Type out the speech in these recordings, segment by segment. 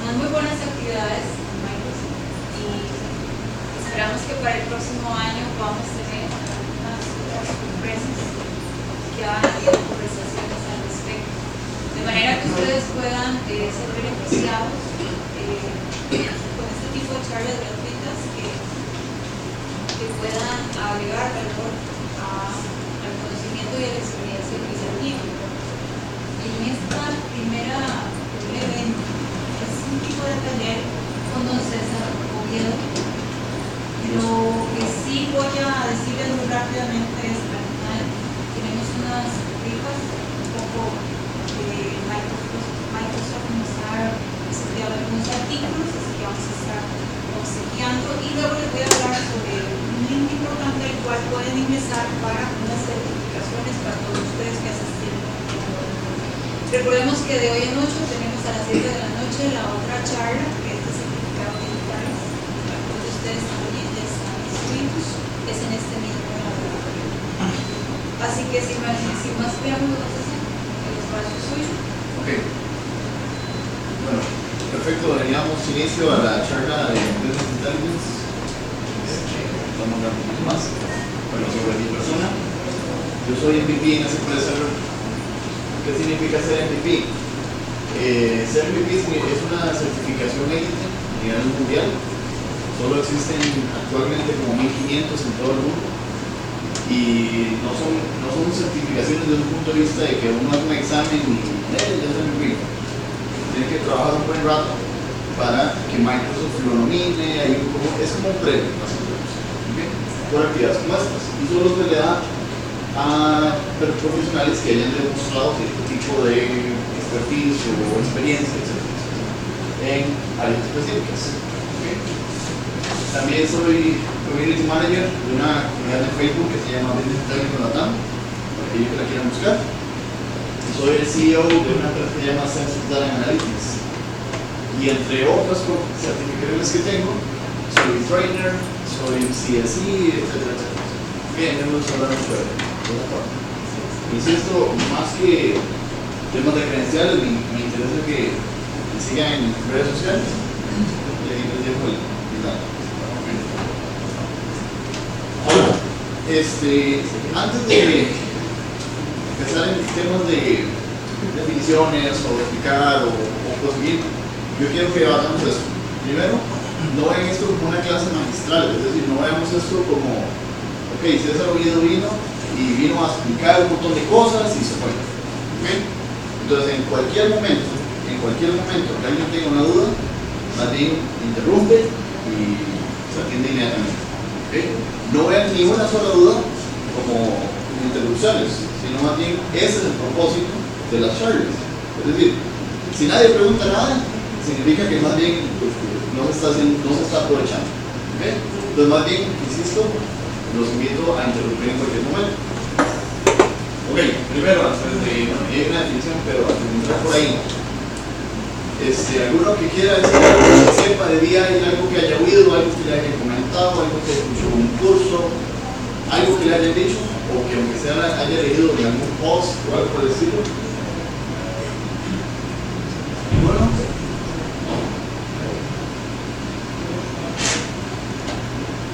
unas muy buenas actividades en Microsoft y esperamos que para el próximo año podamos tener unas otras sorpresas que han habido conversaciones al respecto, de manera que ustedes puedan ser beneficiados con este tipo de charlas gratuitas que puedan agregar valor al conocimiento y a la experiencia que se tiene. En esta primer evento es un tipo de taller con don César Oviedo. Lo que sí voy a decirles muy rápidamente es que al final tenemos unas rifas un poco de Microsoft nos ha desarrollado algunos artículos, así que vamos a estar obsequiando, y luego les voy a hablar sobre un link importante al cual pueden ingresar para unas certificaciones para todos ustedes que asistieron. Recordemos que de hoy en 8 tenemos a las 7 de la noche la otra charla, que es de certificados digitales. Algunos de ustedes también ya están inscritos, es en este mismo laboratorio. Así que sin más preámbulos, el espacio es suyo. Ok. Bueno, perfecto. Daríamos inicio a la charla de Business Intelligence. Vamos a hablar un poquito más. Bueno, sobre mi persona. Yo soy MVP en SQL Server. ¿Qué significa ser MVP? Ser MVP es una certificación élite a nivel mundial. Solo existen actualmente como 1500 en todo el mundo. Y no son certificaciones desde un punto de vista de que uno hace un examen y ya es MVP. Tiene que trabajar un buen rato para que Microsoft lo nomine. Es como un premio, ¿okay? Por actividades como estas. Y solo se le da a profesionales que hayan demostrado cierto tipo de expertise o experiencia, etc., en áreas específicas. ¿Okay? También soy Community Manager de una comunidad de Facebook que se llama Business Intelligence Latam, para aquellos que la quieran buscar. Y soy el CEO de una empresa que se llama Sensitive Data Analytics. Y entre otras certificaciones que tengo, soy trainer, soy CSE, etc., etc. Bien, hemos hablado sobre. Insisto, más que temas de credenciales, me interesa que me sigan en redes sociales. Y ahí les dejo el dato. Ahora, antes de empezar en temas de definiciones o de explicar o proseguir, yo quiero que hagamos esto. Primero, no vean esto como una clase magistral, es decir, no veamos esto como, ok, César Oviedo vino y vino a explicar un montón de cosas y se fue. ¿Okay? Entonces, en cualquier momento que alguien tenga una duda, más bien interrumpe y se atiende inmediatamente. ¿Okay? No vean ni una sola duda como interrupciones, sino más bien ese es el propósito de las charlas. Es decir, si nadie pregunta nada, significa que más bien no se está aprovechando. ¿Okay? Entonces, más bien, insisto, los invito a interrumpir en cualquier momento. Ok, primero, antes de hay una definición, pero antes de entrar por ahí, alguno que quiera decir algo que sepa de BI, algo que haya oído, algo que le haya comentado, algo que escuchó en un curso, algo que le haya dicho, o que aunque sea haya leído en algún post o algo por el estilo. Bueno,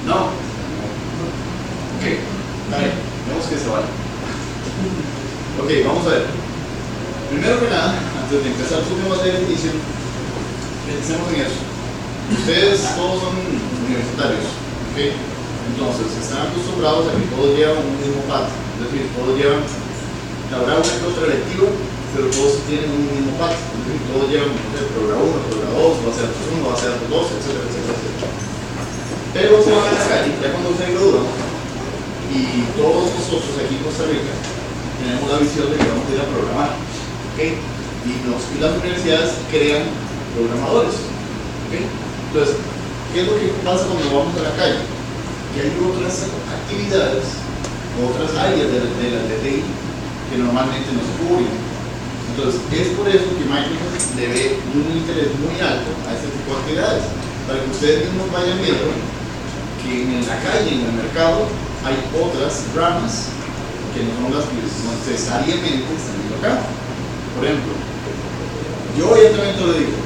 no. Ok, vale, vemos que se vale. Ok, vamos a ver. Primero que nada, antes de empezar su tema de definición, pensemos en eso. Ustedes todos son universitarios, ¿ok? Entonces, están acostumbrados a que todos llevan un mismo path, es decir, todos llevan, habrá una que otra electiva, pero todos tienen un mismo path, es decir, todos llevan, no sé, programa 1, programa 2, base de datos 1, base de datos 2, etcétera, etcétera, etcétera. Pero se van a la calle, ya cuando se gradúan, y todos nosotros aquí en Costa Rica tenemos la visión de que vamos a ir a programar, ¿okay? Y las universidades crean programadores, ¿okay? Entonces, ¿qué es lo que pasa cuando vamos a la calle? Que hay otras actividades, otras áreas de la TI que normalmente no se cubren. Entonces, es por eso que Microsoft le ve un interés muy alto a este tipo de actividades, para que ustedes mismos vayan viendo que en la calle, en el mercado, hay otras ramas que no son las que necesariamente están viendo acá. Por ejemplo, yo hoy entrenamiento le digo,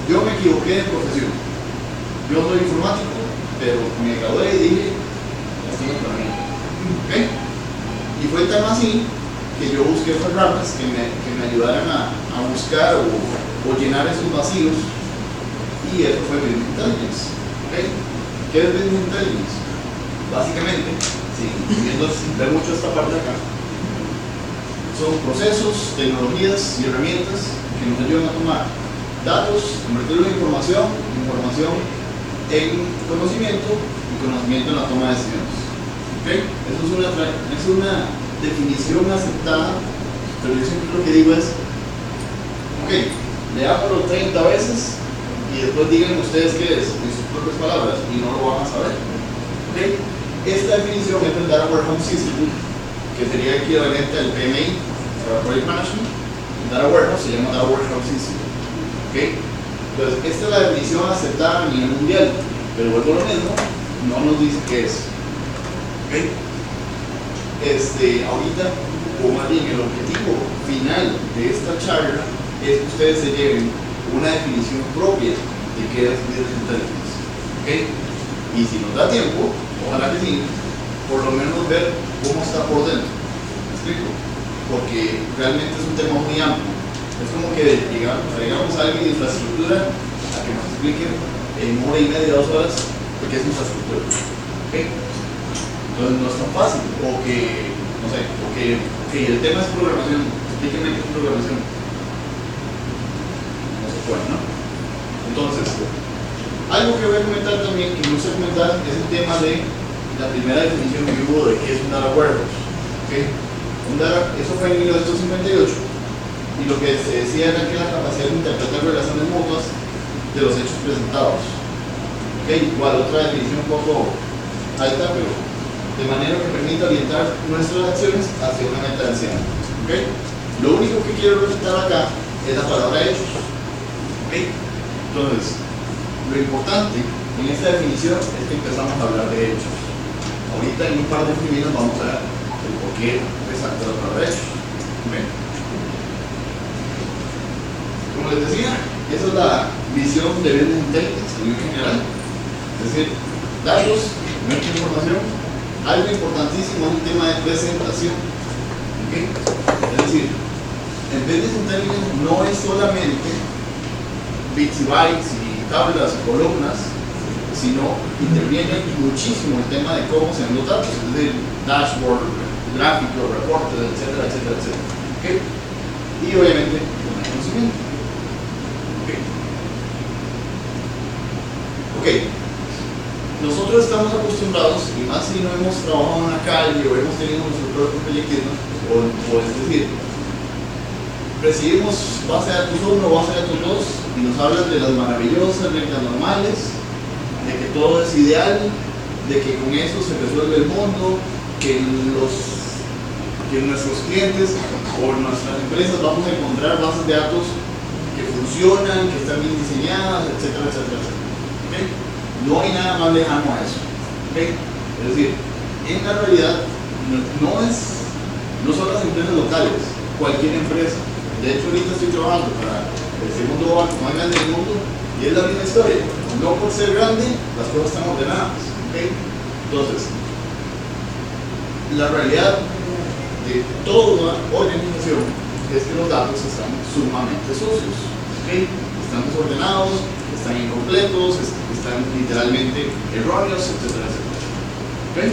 yo me equivoqué de profesión. Yo soy informático, pero me gradué y dije, esto no es para mí. ¿Ok? Y fue tan así que yo busqué programas que me ayudaran a buscar o llenar esos vacíos, y eso fue Business Intelligence. ¿Ok? ¿Qué es Business Intelligence? Básicamente, si ver mucho esta parte de acá, son procesos, tecnologías y herramientas que nos ayudan a tomar datos, convertirlos en información en conocimiento, y conocimiento en la toma de decisiones. ¿Okay? Eso es una definición aceptada, pero yo siempre lo que digo es, ok, leámoslo 30 veces y después digan ustedes qué es, en sus propias palabras, y no lo van a saber. ¿Okay? Esta definición es del Data Warehouse Institute, que sería equivalente al PMI, para Project Management. El Data Warehouse se llama Data Warehouse Institute. ¿Okay? Entonces, esta es la definición aceptada a nivel mundial, pero vuelvo a lo mismo, no nos dice qué es. ¿Okay? Ahorita, o más bien el objetivo final de esta charla es que ustedes se lleven una definición propia de qué es Business Intelligence. ¿Okay? Y si nos da tiempo, ojalá que sí, por lo menos ver cómo está por dentro. ¿Me explico? Porque realmente es un tema muy amplio. Es como que traigamos a alguien de infraestructura a que nos explique en hora y media, 2 horas, qué es infraestructura. ¿Okay? Entonces no es tan fácil. O que, no sé, el tema es programación. Explíquenme qué es programación. No se puede, ¿no? Entonces, algo que voy a comentar también, que me gusta comentar, es el tema de la primera definición que hubo de qué es un data warehouse. ¿Okay? Eso fue en 1958. Y lo que se decía era que la capacidad de interpretar relaciones mutuas de los hechos presentados. ¿Okay? Igual, otra definición un poco alta, pero de manera que permita orientar nuestras acciones hacia una meta deseada. ¿Okay? Lo único que quiero resaltar acá es la palabra hechos. ¿Okay? Entonces, lo importante en esta definición es que empezamos a hablar de hechos. Ahorita en un par de primeros vamos a ver el porqué exacto de la palabra hechos. ¿Okay? Como les decía, esa es la visión de Business Intelligence a nivel general. Es decir, datos, mucha información. Algo importantísimo es el tema de presentación. ¿Okay? Es decir, el Business Intelligence no es solamente bits y bytes y tablas y columnas, sino interviene muchísimo el tema de cómo se dan los datos, es decir, dashboard, gráficos, reportes, etcétera, etcétera, etcétera. ¿Okay? Y obviamente con el conocimiento. Ok, nosotros estamos acostumbrados, y más si no hemos trabajado en la calle o hemos tenido nuestro propio proyectismo, o es decir, recibimos base de datos 1, base de datos 2, y nos hablan de las maravillosas reglas normales, de que todo es ideal, de que con eso se resuelve el mundo, que nuestros clientes o nuestras empresas vamos a encontrar bases de datos que funcionan, que están bien diseñadas, etcétera, etcétera, etcétera. ¿Okay? No hay nada más lejano a eso. ¿Okay? Es decir, en la realidad no son las empresas locales, cualquier empresa. De hecho, ahorita estoy trabajando para el segundo banco más grande del mundo y es la misma historia. No por ser grande, las cosas están ordenadas. ¿Okay? Entonces, la realidad de toda organización es que los datos están sumamente sucios. ¿Okay? Están desordenados, están incompletos, están literalmente erróneos, etcétera, etcétera. ¿Okay?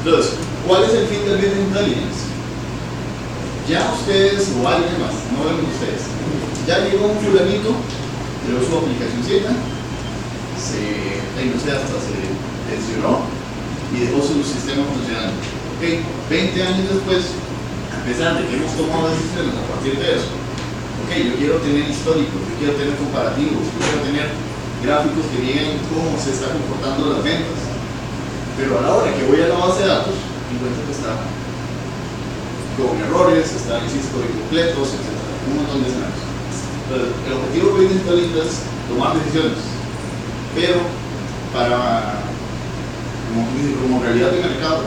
Entonces, ¿cuál es el fin del Business Intelligence? Ya ustedes o alguien más, no vemos ustedes, ya llegó un fulanito, creó su aplicacióncita, no sé, hasta se pensionó y dejó su sistema funcionando. ¿Okay? 20 años después, a pesar de que hemos tomado decisiones a partir de eso, yo quiero tener históricos, yo quiero tener comparativos, yo quiero tener gráficos que digan cómo se están comportando las ventas, pero a la hora que voy a la base de datos encuentro que está con errores, está, insisto, incompletos, etc. Un montón de escenarios. Entonces, el objetivo de Business Intelligence es tomar decisiones, pero como realidad de mercado,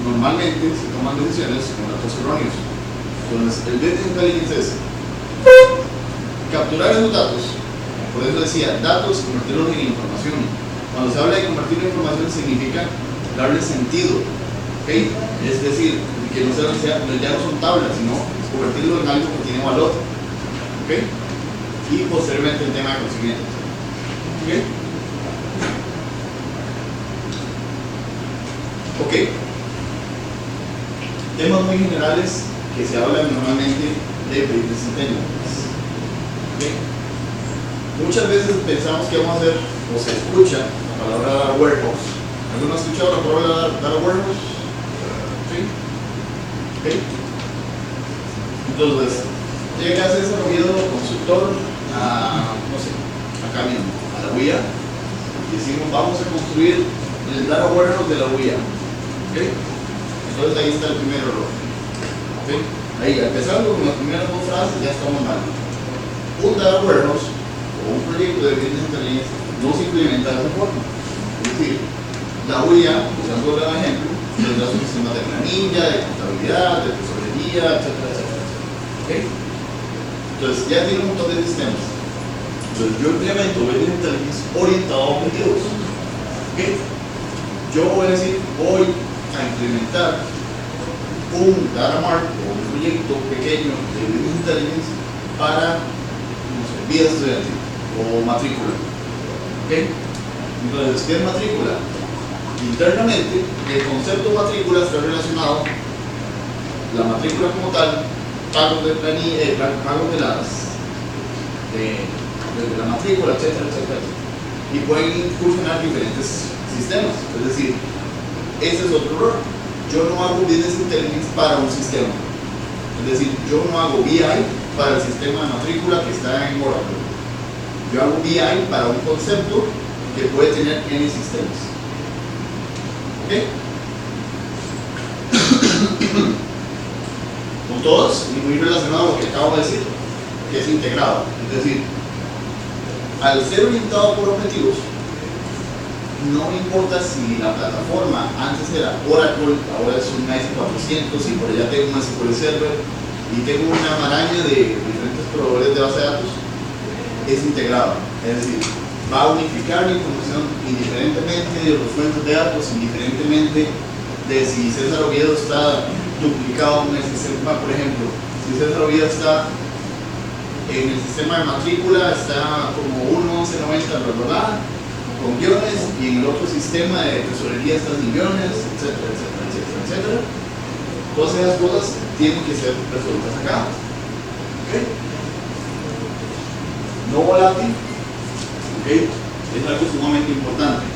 normalmente se toman decisiones con datos erróneos. Entonces, el Business Intelligence es capturar esos datos, Por eso decía, datos, convertirlos en información. Cuando se habla de convertir en información significa darle sentido, ¿ok? Es decir, que no ya no son tablas, sino convertirlo en algo que tiene valor, ¿ok? Y posteriormente el tema de conocimiento, ¿ok? Ok. Temas muy generales que se hablan normalmente de business intelligence, ¿ok? Muchas veces pensamos que vamos a hacer, o se escucha la palabra data warehouse. ¿Alguno ha escuchado la palabra data warehouse? ¿Sí? ¿Ok? Entonces, llega ese desarrollado consultor a, no sé, acá mismo, a la UIA, y decimos, vamos a construir el data warehouse de la UIA. ¿Ok? Entonces ahí está el primer error. ¿Ok? Ahí, empezando con las primeras dos frases, ya estamos mal. Un data warehouse o un proyecto de business intelligence no se implementa de esa forma. Es decir, la UIA, usando el ejemplo, tendrá sus sistemas de planilla, de contabilidad, de tesorería, etcétera, etcétera. ¿Ok? Entonces ya tiene un montón de sistemas. Entonces yo implemento business intelligence orientado a objetivos. ¿Ok? Yo voy a decir, voy a implementar un data mart o un proyecto pequeño de business intelligence para, no sé, vida estudiantil o matrícula. ¿Ok? Entonces, ¿qué es matrícula? Internamente, el concepto matrícula está relacionado, la matrícula como tal, pagos de planilla, pagos de la matrícula, etcétera, etcétera. Y pueden incursionar diferentes sistemas. Es decir, ese es otro error. Yo no hago business intelligence para un sistema. Es decir, yo no hago BI para el sistema de matrícula que está en Oracle. Yo hago BI para un concepto que puede tener N sistemas. ¿Ok? Con todos, y muy relacionado a lo que acabo de decir, que es integrado. Es decir, al ser orientado por objetivos, no importa si la plataforma antes era Oracle, ahora es un AS400 y por allá tengo un SQL Server y tengo una maraña de diferentes proveedores de base de datos, es integrado. Es decir, va a unificar la información indiferentemente de los fuentes de datos, indiferentemente de si César Oviedo está duplicado en el sistema. Por ejemplo, si César Oviedo está en el sistema de matrícula, está como 1.1190, bla, bla, bla, con guiones, y en el otro sistema de tesorería están millones, etcétera, etcétera, etcétera, etcétera. Todas esas cosas tienen que ser resueltas acá. ¿Okay? No volátil, ¿okay? Es algo sumamente importante.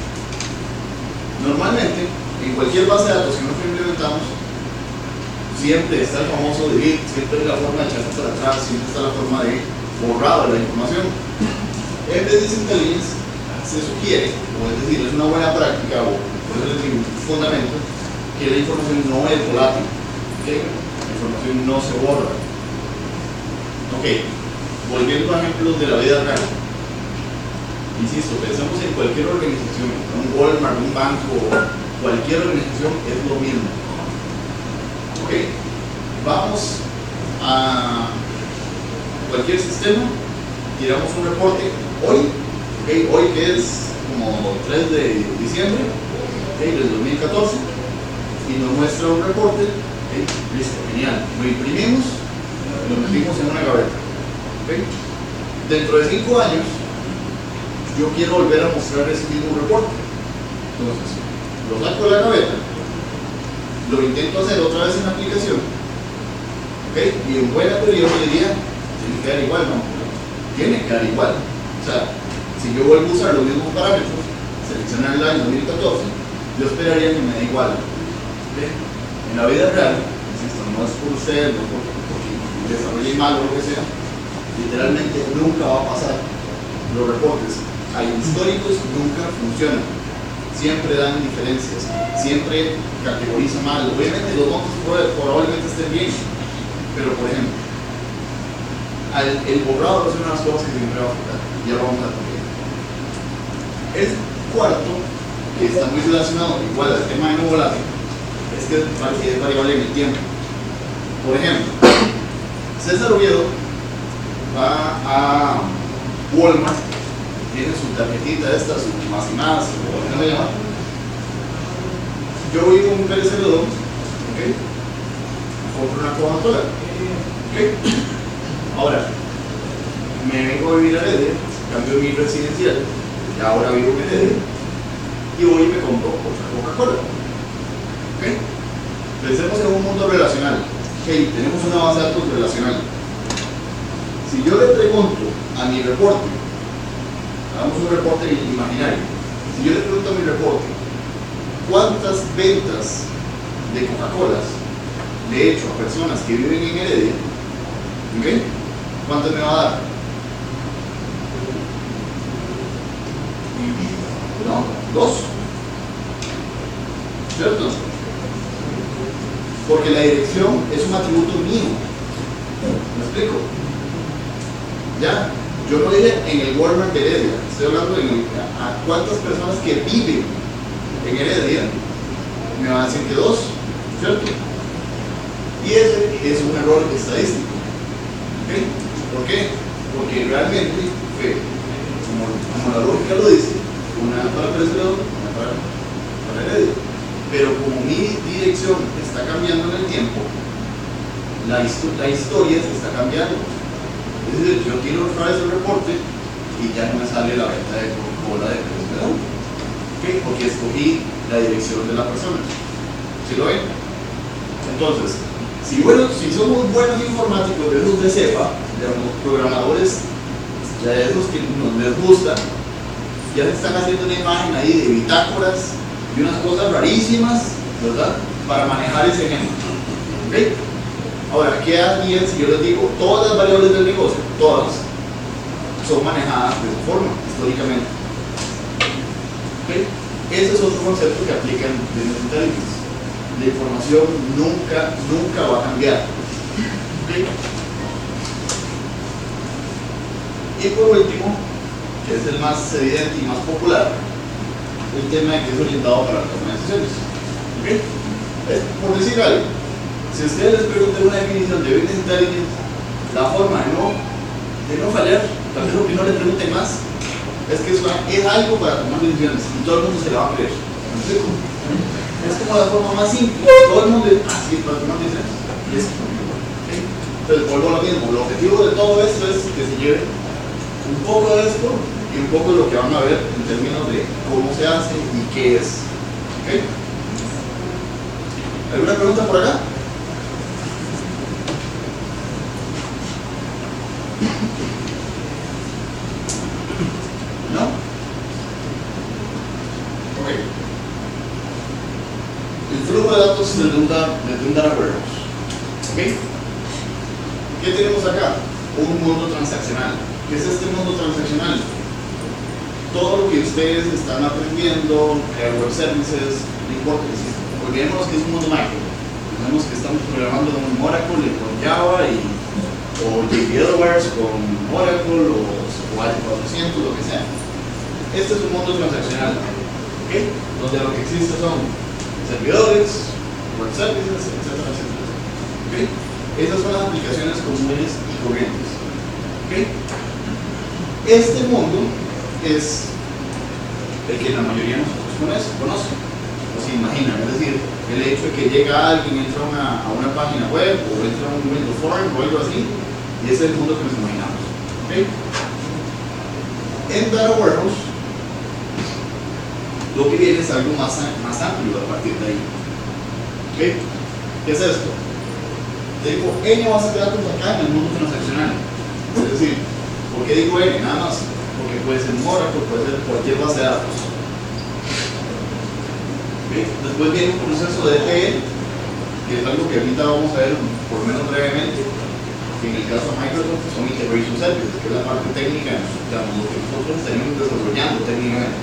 Normalmente, en cualquier base de datos que nosotros implementamos, siempre está el famoso delete, siempre hay la forma de echarse para atrás, siempre está la forma de borrar la información. En business intelligence se sugiere, o es decir, es una buena práctica, o es decir, un fundamento, que la información no es volátil, ¿okay? La información no se borra. Ok, volviendo a ejemplos de la vida real. Insisto, pensamos en cualquier organización, un Walmart, un banco, cualquier organización es lo mismo. Ok, vamos a cualquier sistema, tiramos un reporte hoy. Okay, hoy que es como 3 de diciembre, okay, del 2014, y nos muestra un reporte. Okay, listo, genial, lo imprimimos, lo metimos en una gaveta. Okay. Dentro de 5 años yo quiero volver a mostrar ese mismo reporte, entonces lo saco de la gaveta, lo intento hacer otra vez en la aplicación, okay, y en buena teoría yo diría, tiene que dar igual, no, tiene que dar igual. O sea, si yo vuelvo a usar los mismos parámetros, seleccionar el año 2014, yo esperaría que me dé igual. ¿Okay? En la vida real, insisto, no es por usted, no es porque desarrolle mal o lo que sea, literalmente nunca va a pasar. Los reportes históricos nunca funcionan, siempre dan diferencias, siempre categorizan mal. Obviamente los montos probablemente estén bien, pero por ejemplo, el borrado es una de las cosas que siempre va a afectar. Ya vamos a ver. El cuarto, que está muy relacionado igual al tema de no volátil, es que es variable en el tiempo. Por ejemplo, César Oviedo va a Walmart tiene su tarjetita esta, su más y más, o como se llama. Yo voy con un Pérez Celedón, ¿ok? Compro una Coca-Cola, ¿ok? Ahora, me vengo a vivir a Heredia, cambio mi residencial, y ahora vivo en Heredia, y voy y me compro otra Coca-Cola, ¿ok? Pensemos en un mundo relacional. Ok, tenemos una base de datos relacional. Si yo le pregunto a mi reporte, hagamos un reporte imaginario, si yo le pregunto a mi reporte cuántas ventas de Coca-Colas le he hecho a personas que viven en Heredia, ¿ok? ¿Cuántas me va a dar? No, 2. ¿Cierto? Porque la dirección es un atributo mío. ¿Me explico? Ya, yo no dije en el Walmart de Heredia, estoy hablando a cuántas personas que viven en Heredia me van a decir que 2, ¿cierto? Y ese es un error estadístico. ¿Okay? ¿Por qué? Porque realmente fue, como la lógica lo dice, una para Pérez Celedón, una para Heredia. Pero como mi dirección está cambiando en el tiempo, la historia se está cambiando. Es decir, yo quiero otra vez el reporte y ya no me sale la venta de Coca-Cola de Pérez Celedón. ¿Okay? Porque escogí la dirección de la persona. ¿Sí lo ven? Entonces, si somos buenos informáticos, de esos de cepa, digamos, programadores, de esos que les gusta, ya se están haciendo una imagen ahí de bitácoras y unas cosas rarísimas, ¿verdad? Para manejar ese ejemplo. ¿Okay? Ahora, ¿qué harían si yo les digo todas las variables del negocio? Todas son manejadas de esa forma, históricamente. ¿Okay? Ese es otro concepto que aplica en Business Intelligence. La información nunca va a cambiar. ¿Okay? Y por último, que es el más evidente y más popular, el tema de que es orientado para la toma de decisiones. ¿Okay? Por decir algo, si ustedes les preguntan una definición de Business Intelligence, la forma de no fallar, tal vez lo que no le pregunten más, es que es algo para tomar decisiones y todo el mundo se la va a creer. ¿Me explico? Es como la forma más simple. Todo el mundo dice, sí, para tomar decisiones. Y es, ¿okay? Entonces, vuelvo a lo mismo. El objetivo de todo esto es que se lleve un poco de esto y un poco de lo que van a ver en términos de cómo se hace y qué es. ¿Okay? ¿Alguna pregunta por acá? ¿No? Ok. El flujo de datos desde un data warehouse. ¿Ok? ¿Qué tenemos acá? Un mundo transaccional. ¿Qué es este mundo transaccional? Todo lo que ustedes están aprendiendo, web services, no importa que sea. Olvidémonos que es un mundo micro. Sabemos que estamos programando con Oracle, con Java o JVLwares con Oracle o H400, lo que sea. Este es un mundo transaccional, ¿okay? Donde lo que existe son servidores, web services, etcétera, etcétera. ¿Okay? Esas son las aplicaciones comunes y corrientes. ¿Okay? Este mundo es el que la mayoría de nosotros conoce o se imaginan, es decir, el hecho de que llega alguien, entra a una página web o entra a un Windows Form o algo así, y ese es el mundo que nos imaginamos. ¿Okay? En Data Warehouse, lo que viene es algo más amplio a partir de ahí. ¿Okay? ¿Qué es esto? Te digo, N base de datos acá en el mundo transaccional. Es decir, ¿por qué digo N? Nada más. Porque puede ser Oracle, puede ser cualquier base de datos. ¿Okay? Después viene un proceso de ETL, que es algo que ahorita vamos a ver por lo menos brevemente. Que en el caso de Microsoft son Integration Services, que es la parte técnica, digamos, lo que nosotros tenemos desarrollando técnicamente.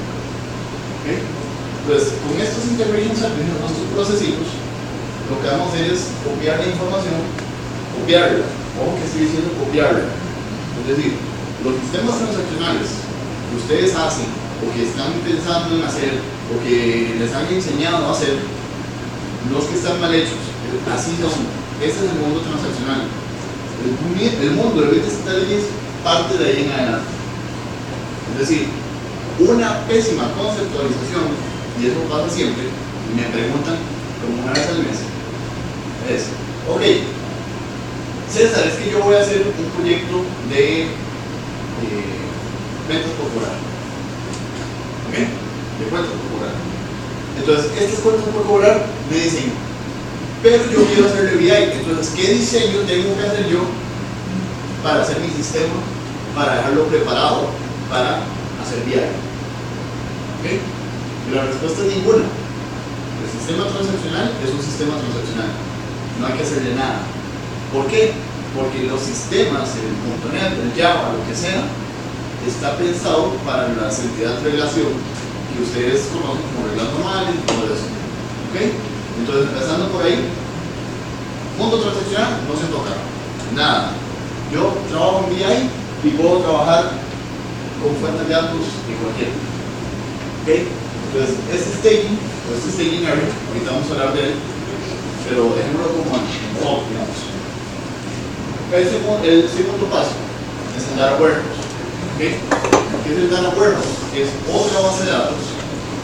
¿Okay? Entonces, con estos Integration Services, nuestros procesitos, lo que vamos a hacer es copiar la información, copiarla. Ojo que estoy diciendo copiarla. Es decir, los sistemas transaccionales que ustedes hacen, o que están pensando en hacer, o que les han enseñado a hacer, los que están mal hechos, así son. Este es el mundo transaccional. El mundo de Business Intelligence parte de ahí en adelante. Es decir, una pésima conceptualización, y eso pasa siempre, y me preguntan como una vez al mes, es, ok, César, es que yo voy a hacer un proyecto de ventas por cobrar, ¿ok? De cuentas por cobrar. Entonces, estas cuentas por cobrar me dicen, pero yo quiero hacerle BI, entonces, ¿qué diseño tengo que hacer yo para hacer mi sistema, para dejarlo preparado para hacer BI? ¿Ok? Y la respuesta es ninguna. El sistema transaccional es un sistema transaccional, no hay que hacerle nada. ¿Por qué? Porque los sistemas, el .NET, el Java, lo que sea, está pensado para las entidades de relación que ustedes conocen como reglas normales y todo eso. ¿Ok? Entonces, empezando por ahí, mundo transaccional no se toca, nada. Yo trabajo en BI y puedo trabajar con fuentes de datos de cualquier. ¿Ok? Entonces, este staging area, ahorita vamos a hablar de él, pero dejémoslo como en top, digamos. El segundo paso es el Data Warehouse. ¿Okay? ¿Qué es el Data Warehouse? Es otra base de datos,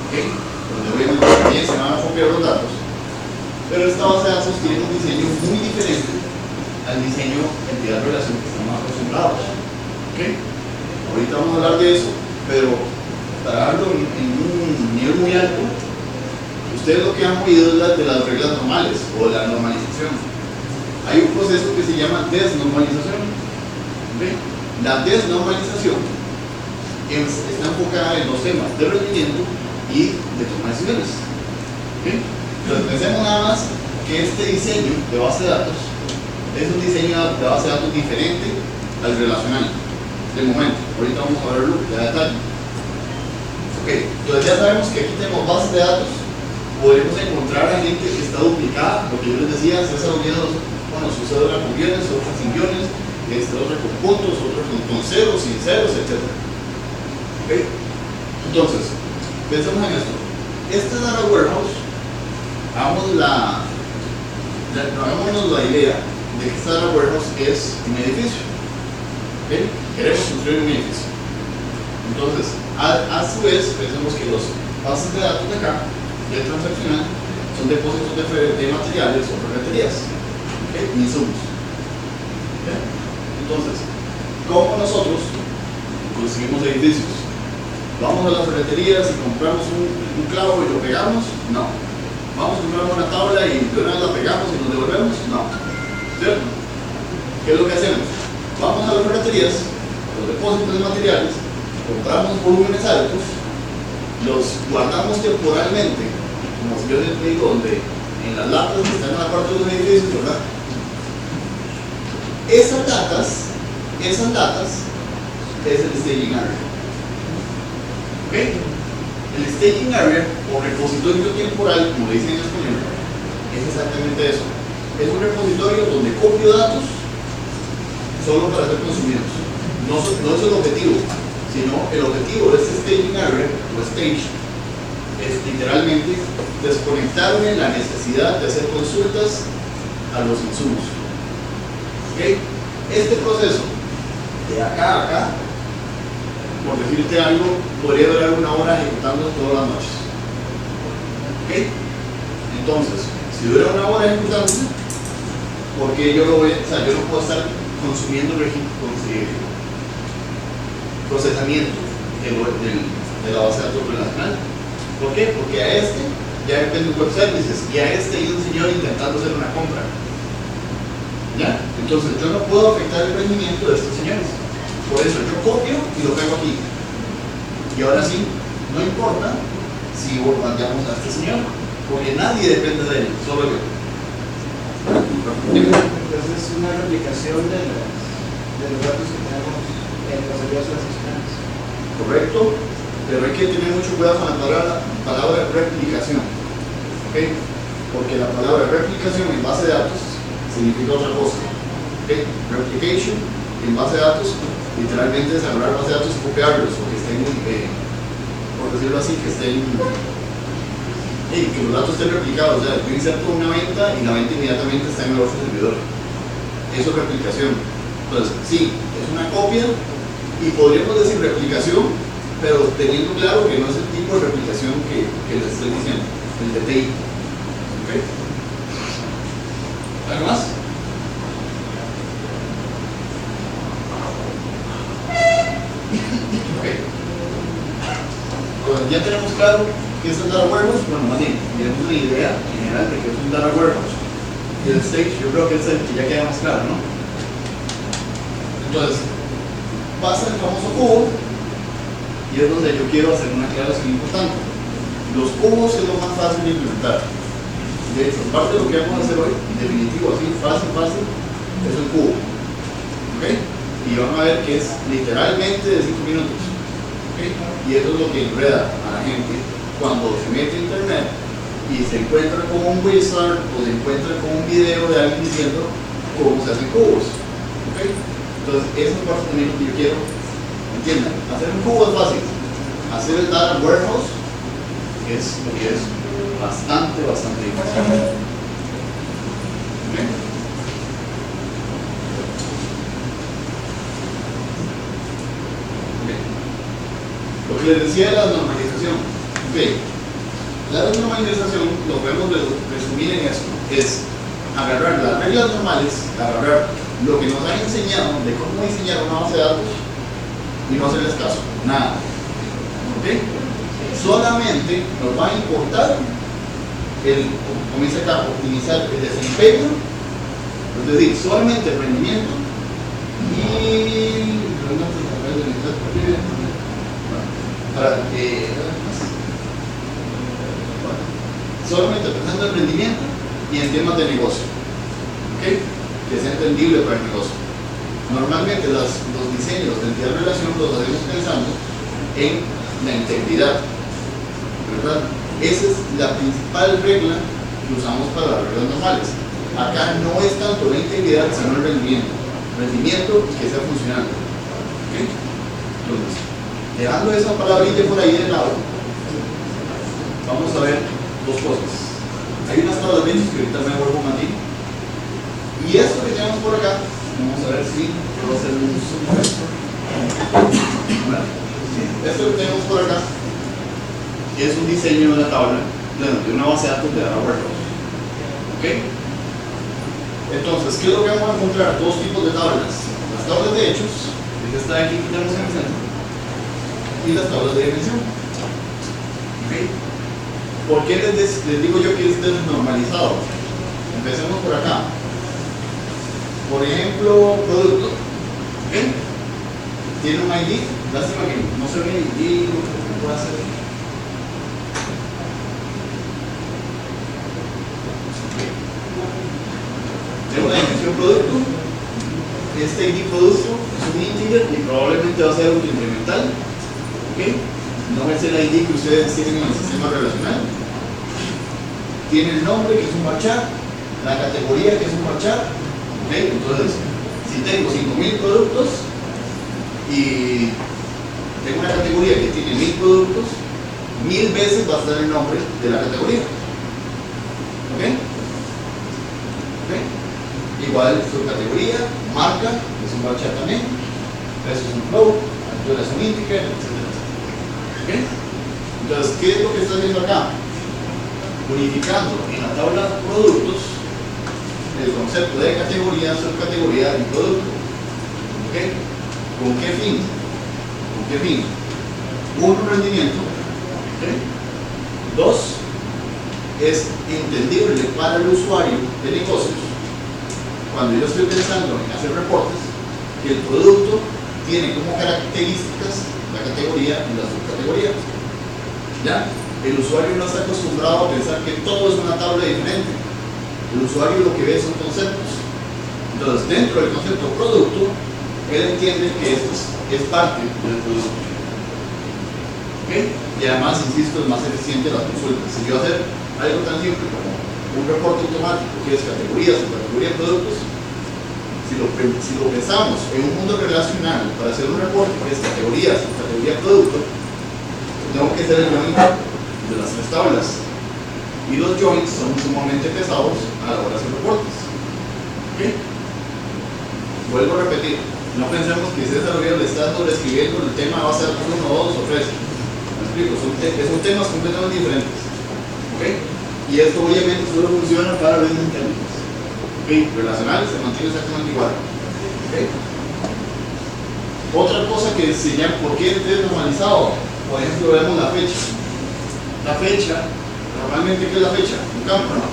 ¿okay? Donde obviamente también se van a copiar los datos, pero esta base de datos tiene un diseño muy diferente al diseño entidad-relación que estamos acostumbrados. ¿Okay? Ahorita vamos a hablar de eso, pero para darlo en un nivel muy alto, ustedes lo que han oído es de las reglas normales o de la normalización. Hay un proceso que se llama desnormalización. ¿Okay? La desnormalización está enfocada en los temas de rendimiento y de toma de decisiones. ¿Okay? Entonces pensemos nada más que este diseño de base de datos es un diseño de base de datos diferente al relacional. De momento, ahorita vamos a verlo de detalle. Ok, entonces ya sabemos que aquí tenemos bases de datos. Podemos encontrar a gente que está duplicada, lo que yo les decía, César Unidos, bueno, su cédula con guiones, otras sin guiones, otra con puntos, otra con ceros, sin ceros, etc. ¿Okay? Entonces, pensemos en esto. Este Data Warehouse, hagámonos la idea de que este Data Warehouse es un edificio. ¿Okay? Queremos construir un edificio. Entonces, a su vez, pensemos que los bases de datos de acá, del transaccional, son depósitos de materiales o ferreterías. ¿Okay? Insumos. ¿Okay? Entonces, ¿cómo nosotros construimos edificios? ¿Vamos a las ferreterías y compramos un clavo y lo pegamos? No. ¿Vamos a comprar una tabla y de una vez la pegamos y nos devolvemos? No. ¿Cierto? ¿Qué es lo que hacemos? Vamos a las ferreterías, los depósitos de materiales, compramos volúmenes altos, los guardamos temporalmente, como si yo les digo, donde en las latas que están en la parte de los edificios, ¿verdad? Esas datas es el staging area. ¿Ok? El staging area o repositorio temporal, como le dicen en español, es exactamente eso. Es un repositorio donde copio datos solo para ser consumidos. No es el objetivo, sino el objetivo de este staging area o stage es literalmente desconectarme la necesidad de hacer consultas a los insumos. ¿Okay? Este proceso de acá a acá, por decirte algo, podría durar una hora ejecutando todas las noches. ¿Okay? Entonces, si dura una hora ejecutándose, porque yo no puedo estar consumiendo procesamiento de la base de datos relacional. ¿Por qué? Porque a este ya depende de web services y a este hay un señor intentando hacer una compra. ¿Ya? Entonces yo no puedo afectar el rendimiento de estos señores. Por eso yo copio y lo pego aquí. Y ahora sí, no importa si bombardeamos a este señor, porque nadie depende de él, solo yo. Entonces es una replicación de los datos que tenemos en los servidores transaccionales. Correcto, pero hay que tener mucho cuidado con la palabra replicación. ¿Okay? Porque la palabra replicación en base de datos significa otra cosa. ¿Okay? Replication en base de datos literalmente es agarrar base de datos y copiarlos, o que estén, por decirlo así, que los datos estén replicados. O sea, yo inserto una venta y la venta inmediatamente está en el otro servidor. Eso es replicación. Entonces, sí, es una copia y podríamos decir replicación pero teniendo claro que no es el tipo de replicación que les estoy diciendo, el de TI. ¿Ok? ¿Algo más? Ok. Pues ya tenemos claro qué es el Data Warehouse. Bueno, más bien, tenemos una idea general de qué es un Data Warehouse. Y el stage, yo creo que es el que ya queda más claro, ¿no? Entonces, pasa el famoso cubo, y es donde yo quiero hacer una aclaración importante. Los cubos es lo más fácil de implementar. De hecho, parte de lo que vamos a hacer hoy, en definitivo, así, fácil, es el cubo. ¿Ok? Y van a ver que es literalmente de 5 minutos. ¿Ok? Y eso es lo que enreda a la gente cuando se mete a internet y se encuentra con un wizard o se encuentra con un video de alguien diciendo cómo se hacen cubos. ¿Ok? Entonces, esa es parte también que yo quiero entiendan. Hacer un cubo es fácil. Hacer el Data Warehouse es lo que es bastante difícil. ¿Ok? Lo que les decía de la normalización. Okay. La normalización lo podemos resumir en esto: es agarrar las reglas normales, agarrar lo que nos han enseñado de cómo diseñar una base de datos y no hacerles caso, nada. ¿Ok? Solamente nos va a importar como dice acá, optimizar el desempeño, es decir, solamente el rendimiento y solamente pensando en rendimiento y en temas de negocio, ¿okay? Que sea entendible para el negocio. Normalmente los diseños de entidad de relación los hacemos pensando en la integridad, ¿verdad? Esa es la principal regla que usamos para las reglas normales. Acá no es tanto la integridad, sino el rendimiento. Rendimiento que sea funcional. ¿Okay? Entonces, dejando esa palabrilla por ahí de lado, vamos a ver dos cosas. Hay unas tablas de que ahorita me vuelvo a ti. Y esto que tenemos por acá, vamos a ver si puedo hacer un zoom. Esto que tenemos por acá es un diseño de una tabla, de una base de datos de Data Warehouse. ¿Ok? Entonces, ¿qué es lo que vamos a encontrar? Dos tipos de tablas: las tablas de hechos, que está aquí que tenemos en el centro, y las tablas de dimensión. ¿Ok? ¿Por qué les digo yo que es desnormalizado? Empecemos por acá. Por ejemplo, producto. ¿Ok? Tiene un ID. Lástima que no se ve el ID, lo que puedo hacer. Tengo la dimensión producto. Este ID producto es un integer y probablemente va a ser un incremental. ¿Ok? No es el ID que ustedes tienen en el sistema relacional. Tiene el nombre, que es un varchar, la categoría, que es un varchar. ¿Ok? Entonces, si tengo 5.000 productos y tengo una categoría que tiene 1.000 productos, 1.000 veces va a estar el nombre de la categoría. ¿Ok? ¿Ok? Igual subcategoría, marca, que es un varchar también, eso es un flow, altura es un integer, etc. ¿Ok? Entonces, ¿qué es lo que está haciendo acá? Unificando en la tabla productos el concepto de categoría, subcategoría y producto. ¿Ok? ¿Con qué fin? ¿Con qué fin? Uno, rendimiento. ¿Ok? Dos, es entendible para el usuario de negocios, cuando yo estoy pensando en hacer reportes, que el producto tiene como características la categoría y la subcategoría. ¿Ya? El usuario no está acostumbrado a pensar que todo es una tabla diferente. El usuario lo que ve son conceptos. Entonces, dentro del concepto producto, él entiende que esto es parte del producto. ¿Ok? Y además, insisto, es más eficiente las consultas. Si yo hacer algo tan simple como un reporte automático que es categoría, subcategoría, productos, si lo pensamos en un mundo relacional para hacer un reporte que es categoría, subcategoría, producto, tengo que hacer el join de las tres tablas. Y los joins son sumamente pesados a la hora de hacer reportes. ¿Ok? Vuelvo a repetir, No pensemos que César Ríos le está sobreescribiendo el tema base de datos 1, 2 o 3. Me explico, son temas completamente diferentes. ¿Ok? Y esto obviamente solo funciona para business intelligence. ¿Ok? Relacional se mantiene exactamente igual. ¿Ok? Otra cosa que se llama, ¿por qué es normalizado? Por ejemplo, vemos la fecha. La fecha, normalmente, ¿qué es la fecha? Un campo, ¿no?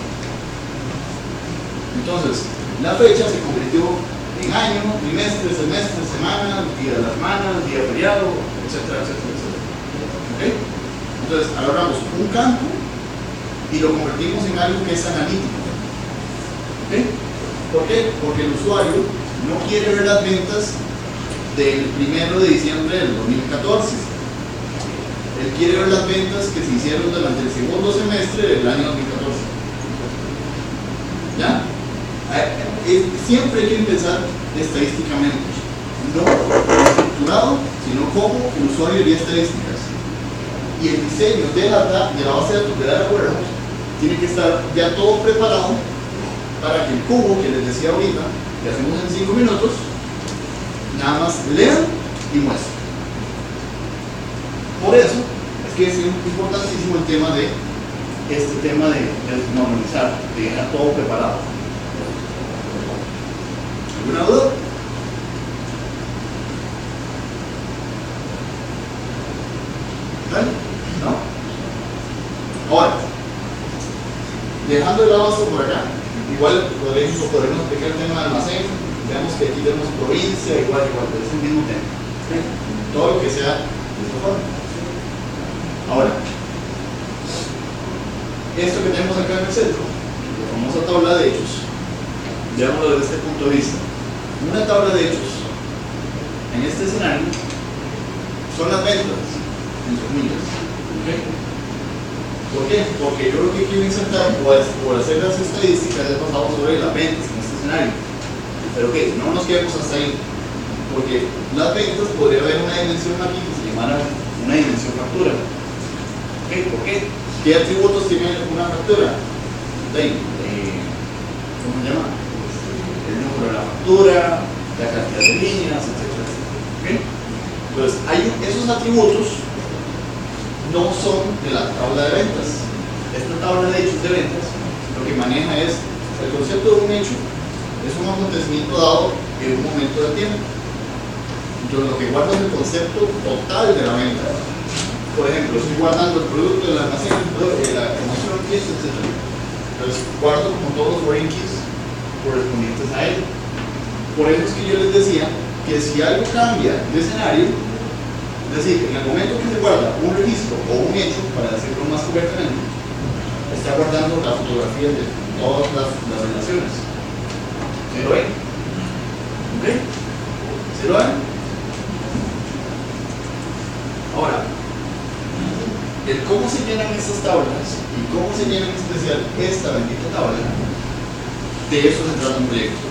Entonces, la fecha se convirtió en año, trimestre, semestre, semana, día de la semana, día feriado, etcétera, etcétera, etcétera. ¿Ok? Entonces, agarramos un campo y lo convertimos en algo que es analítico. ¿Ok? ¿Por qué? Porque el usuario no quiere ver las ventas del 1 de diciembre del 2014. Él quiere ver las ventas que se hicieron durante el segundo semestre del año 2014. ¿Ya? Siempre hay que empezar estadísticamente, no estructurado, sino como el usuario haría estadísticas. Y el diseño de la base de datos de Data Warehouse tiene que estar ya todo preparado para que el cubo que les decía ahorita, que hacemos en 5 minutos, nada más lean y muestren. Por eso es que es importantísimo el tema de normalizar, de dejar todo preparado. ¿Alguna duda? ¿Vale? ¿No? Ahora, dejando el lado esto por acá, igual podremos explicar el tema de almacén. Veamos que aquí tenemos provincia, igual, pero es el mismo tema. ¿Sí? Todo lo que sea de esta forma. Ahora, esto que tenemos acá en el centro, la famosa tabla de hechos, veámoslo desde este punto de vista. Una tabla de hechos, en este escenario, son las ventas, en comillas. ¿Okay? ¿Por qué? Porque yo lo que quiero insertar, por hacer las estadísticas, he pasado sobre las ventas en este escenario. Pero ¿qué? No nos quedemos hasta ahí. Porque las ventas podría haber una dimensión aquí que se llamara una dimensión factura. ¿Okay? ¿Por qué? ¿Qué atributos tiene una factura? ¿Cómo se llama? El número de la factura, la cantidad de líneas, etc. ¿Okay? Entonces, esos atributos no son de la tabla de ventas. Esta tabla de hechos de ventas lo que maneja es el concepto de un hecho. Es un acontecimiento dado en un momento del tiempo. Entonces, lo que guarda es el concepto total de la venta. Por ejemplo, estoy guardando el producto del almacén, la promoción, etc. Entonces, guardo como todos los foreign keys correspondientes a él. Por eso es que yo les decía que si algo cambia de escenario, es decir, en el momento que se guarda un registro o un hecho, para decirlo más correctamente, está guardando la fotografía de todas las relaciones. ¿Se lo ven? ¿Ok? ¿Se lo ven? Ahora, el cómo se llenan estas tablas y cómo se llena en especial esta bendita tabla, de eso se trata un proyecto.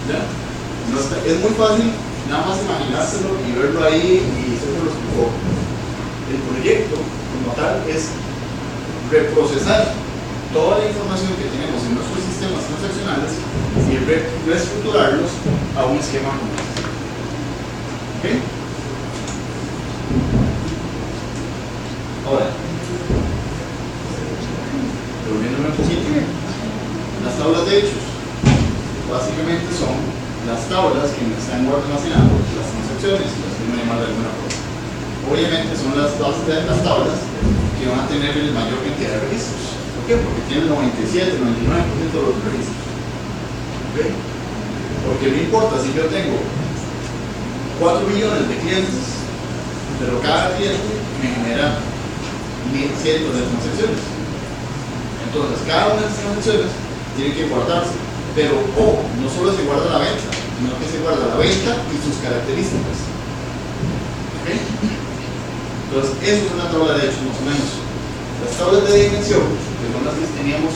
¿Ya? Es muy fácil nada más imaginárselo y verlo ahí y se lo explicó. El proyecto como tal es reprocesar toda la información que tenemos en nuestros sistemas transaccionales y reestructurarlos a un esquema como este. ¿Ok? Ahora, volviéndome un poquito, las tablas de hechos básicamente son las tablas que me están almacenando las transacciones, las que me llaman de alguna forma. Obviamente son las bases de las tablas que van a tener la mayor cantidad de registros. ¿Por qué? Porque tienen 97, 99% de los registros. ¿Okay? Porque no importa si yo tengo 4 millones de clientes, pero cada cliente me genera cientos de transacciones. Entonces, cada una de las transacciones tiene que guardarse. Pero, no solo se guarda la venta, sino que se guarda la venta y sus características. ¿Okay? Entonces, eso es una tabla de hechos, más o menos. Las tablas de dimensión, que son las que teníamos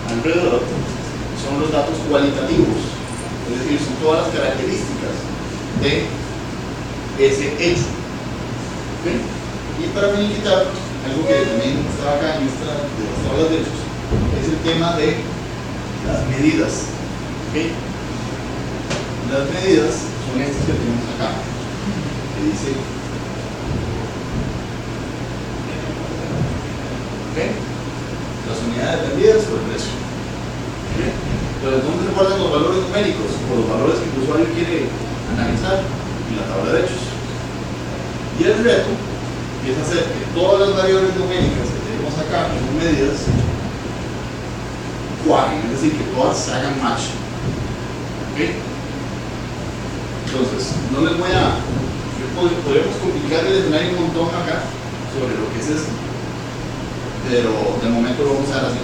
alrededor, son los datos cualitativos, es decir, son todas las características de ese hecho. ¿Okay? Y para finiquitar, algo que también estaba acá en esta de las tablas de hechos, es el tema de las medidas. ¿Okay? Las medidas son estas que tenemos acá, que dice las unidades vendidas por el precio. Entonces, ¿dónde se guardan los valores numéricos o los valores que el usuario quiere analizar? En la tabla de hechos. Y el reto es hacer que todas las variables numéricas que tenemos acá, que son medidas, cuadren, es decir, que todas se hagan match. Entonces, no les voy a... Podríamos complicar el escenario un montón acá sobre lo que es esto, pero de momento lo vamos a hacer así.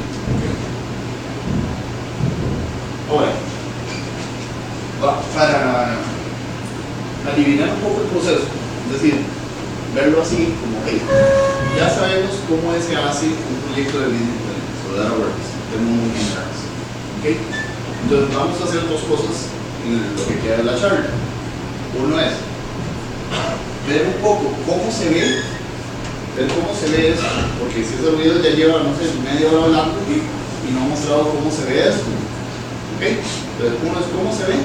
Ahora, para aliviar un poco el proceso, es decir, verlo así como, hey, ya sabemos cómo se hace un proyecto de business intelligence o data awareness, tenemos muy bien claras. Entonces vamos a hacer dos cosas en lo que queda de la charla. Uno es ver un poco cómo se ve esto, porque si ese video ya lleva, no sé, media hora hablando y no ha mostrado cómo se ve esto. Entonces, uno es cómo se ve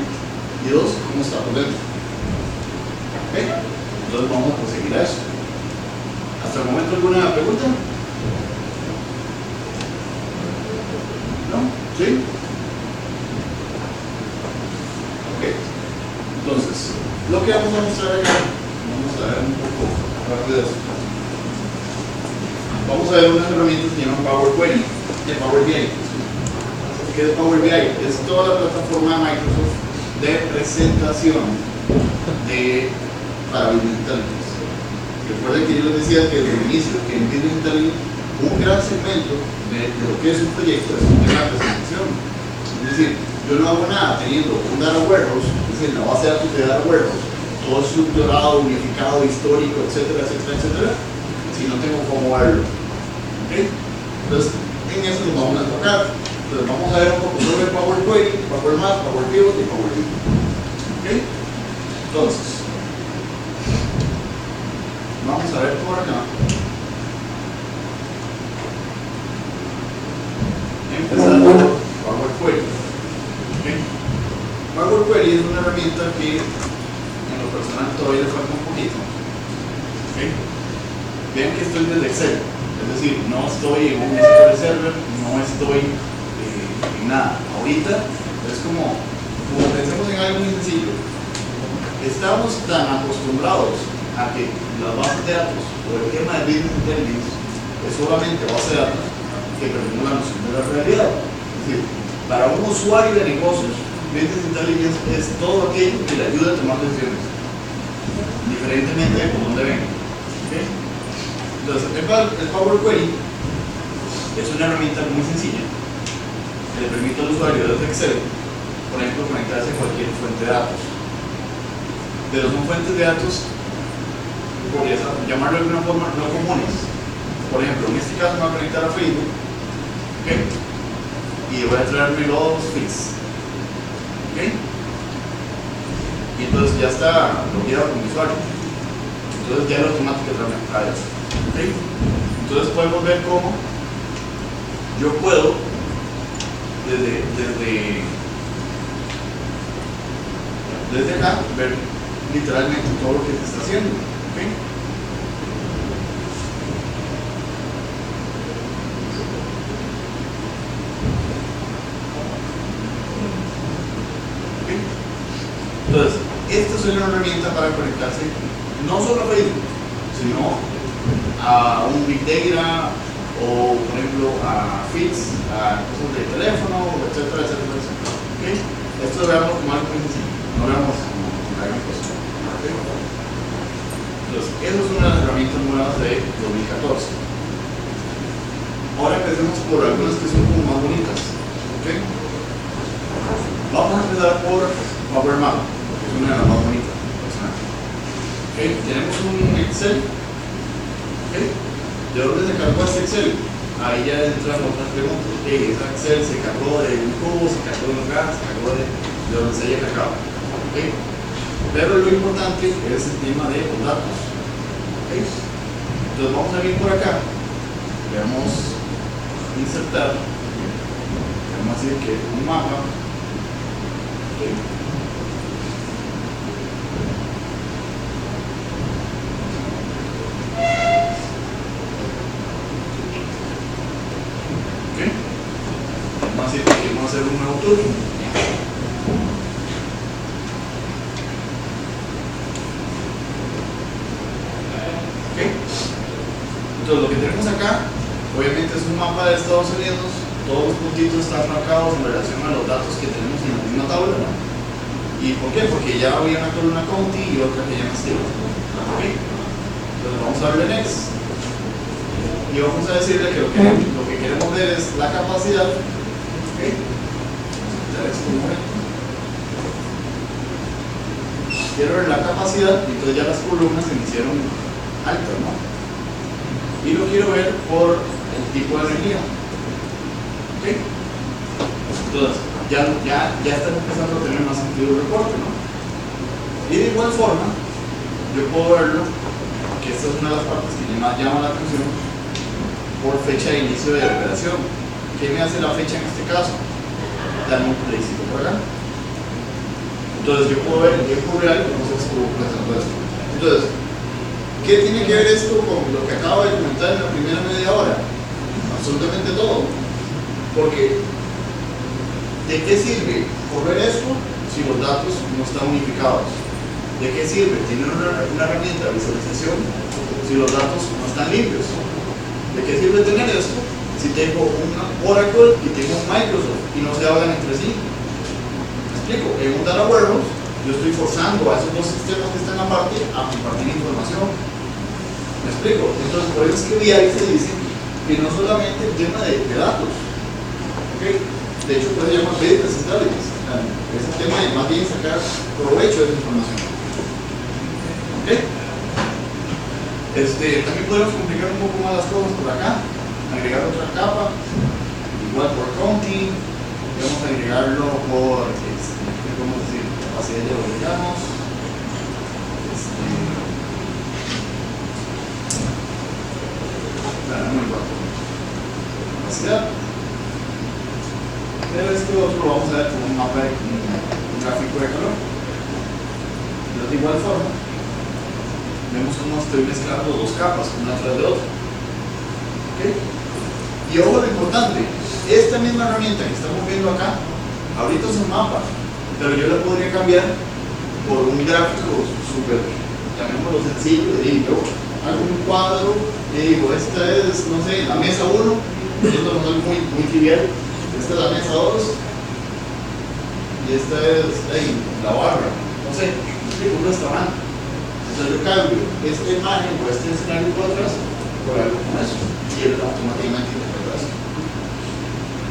y dos, cómo está por dentro. Entonces vamos a proseguir a eso. ¿Hasta el momento alguna pregunta? ¿No? ¿Sí? Entonces, lo que vamos a mostrar acá, vamos a ver un poco rápido esto. Vamos a ver unas herramientas que se llaman Power Query, de Power BI. ¿Qué es Power BI? Es toda la plataforma de Microsoft de presentación para Business Intelligence. Recuerden que yo les decía que desde el inicio que en Business Intelligence un gran segmento de lo que es un proyecto es un tema de presentación. Es decir, yo no hago nada teniendo un data warehouse, es decir, la base de datos de data warehouse, todo estructurado, unificado, histórico, etcétera, etcétera, etcétera, si no tengo cómo verlo. Entonces, en eso nos vamos a enfocar. Entonces, vamos a ver un poco sobre Power Query, Power Math, Power Pivot y Power BI. Entonces, vamos a ver por acá. Empezando por Power Query. Power Query es una herramienta que en lo personal todavía le falta un poquito. Vean que estoy desde Excel, es decir, no estoy en un SQL Server, no estoy en nada. Ahorita es como pensemos en algo muy sencillo. Estamos tan acostumbrados a que las bases de datos o el tema de Business Intelligence es solamente base de datos que perdemos la noción de la realidad. Es decir, para un usuario de negocios, Business Intelligence es todo aquello que le ayuda a tomar decisiones, diferentemente de por dónde venga. Entonces, el Power Query es una herramienta muy sencilla que le permite al usuario desde Excel, por ejemplo, conectarse a cualquier fuente de datos. Pero son fuentes de datos, podría llamarlo de alguna forma, no comunes. Por ejemplo, en este caso me voy a conectar a Facebook, y voy a traerme los feeds. Y entonces ya está bloqueado con mi usuario. Entonces ya el automático trae eso. Entonces podemos ver cómo yo puedo desde acá ver literalmente todo lo que se está haciendo. Entonces, esta es una herramienta para conectarse no solo a Facebook, sino a un Big Data o, por ejemplo, a feeds, a cosas de teléfono, etcétera, etcétera, etcétera. Esto lo veamos como algo muy sencillo, no lo veamos como una gran cosa. Entonces, esa es una de las herramientas nuevas de 2014. Ahora empecemos por algunas que son como más bonitas. Vamos a empezar por Power Map, que es una de las más bonitas. Tenemos un Excel. ¿De dónde se cargó este Excel? Ahí ya entran otras preguntas. Ese Excel se cargó de un cubo, se cargó de un gas, se cargó de donde se haya cargado. Pero lo importante es el tema de los datos. Entonces vamos a ir por acá. Veamos insertar. Vamos a decir que un mapa. Entonces lo que tenemos acá, obviamente es un mapa de Estados Unidos, todos los puntitos están marcados en relación a los datos que tenemos en la misma tabla, ¿no? ¿Y por qué? Porque ya había una columna county y otra que llama estilo. ¿Ok? Entonces vamos a darle next. Y vamos a decirle que lo que queremos ver es la capacidad. ¿Ok? Vamos a quitar esto un momento. Quiero ver la capacidad, y entonces ya las columnas se me hicieron altas, ¿no? Y lo quiero ver por el tipo de energía. ¿Ok? Entonces, ya están empezando a tener más sentido el reporte, ¿no? Y de igual forma, yo puedo verlo, que esta es una de las partes que más llama la atención, por fecha de inicio de operación. ¿Qué me hace la fecha en este caso? Darme un plebiscito por acá. Entonces yo puedo ver en tiempo real cómo se estuvo procesando esto. Entonces, ¿qué tiene que ver esto con lo que acabo de comentar en la primera media hora? Absolutamente todo. Porque, ¿de qué sirve correr esto si los datos no están unificados? ¿De qué sirve tener una herramienta de visualización si los datos no están limpios? ¿De qué sirve tener esto si tengo un Oracle y tengo un Microsoft y no se hablan entre sí? En un data warehouse, yo estoy forzando a esos dos sistemas que están aparte a compartir información. ¿Me explico? Entonces, por eso es que BI se dice que no solamente el tema de datos, ¿okay? De hecho, puede llamar business intelligence. Es el tema de más bien sacar provecho de esa información. ¿Okay? También podemos complicar un poco más las cosas por acá, agregar otra capa, igual por counting. Vamos a agregarlo por, ¿cómo decir? Capacidad de bolivianos. Muy bajo. Capacidad. Pero esto otro lo vamos a ver como un mapa, un gráfico de calor. Pero de igual forma, vemos cómo estoy mezclando dos capas, una tras de otra. ¿Okay? Y ojo lo importante. Esta misma herramienta que estamos viendo acá, ahorita es un mapa, pero yo la podría cambiar por un gráfico súper, llamémoslo sencillo, y yo hago un cuadro y digo, esta es, no sé, la mesa 1, esto no es muy trivial, esta es la mesa 2, y esta es la barra, no sé, un restaurante. Entonces yo cambio esta imagen o este escenario por atrás por algo como eso, y él automáticamente interpreta eso.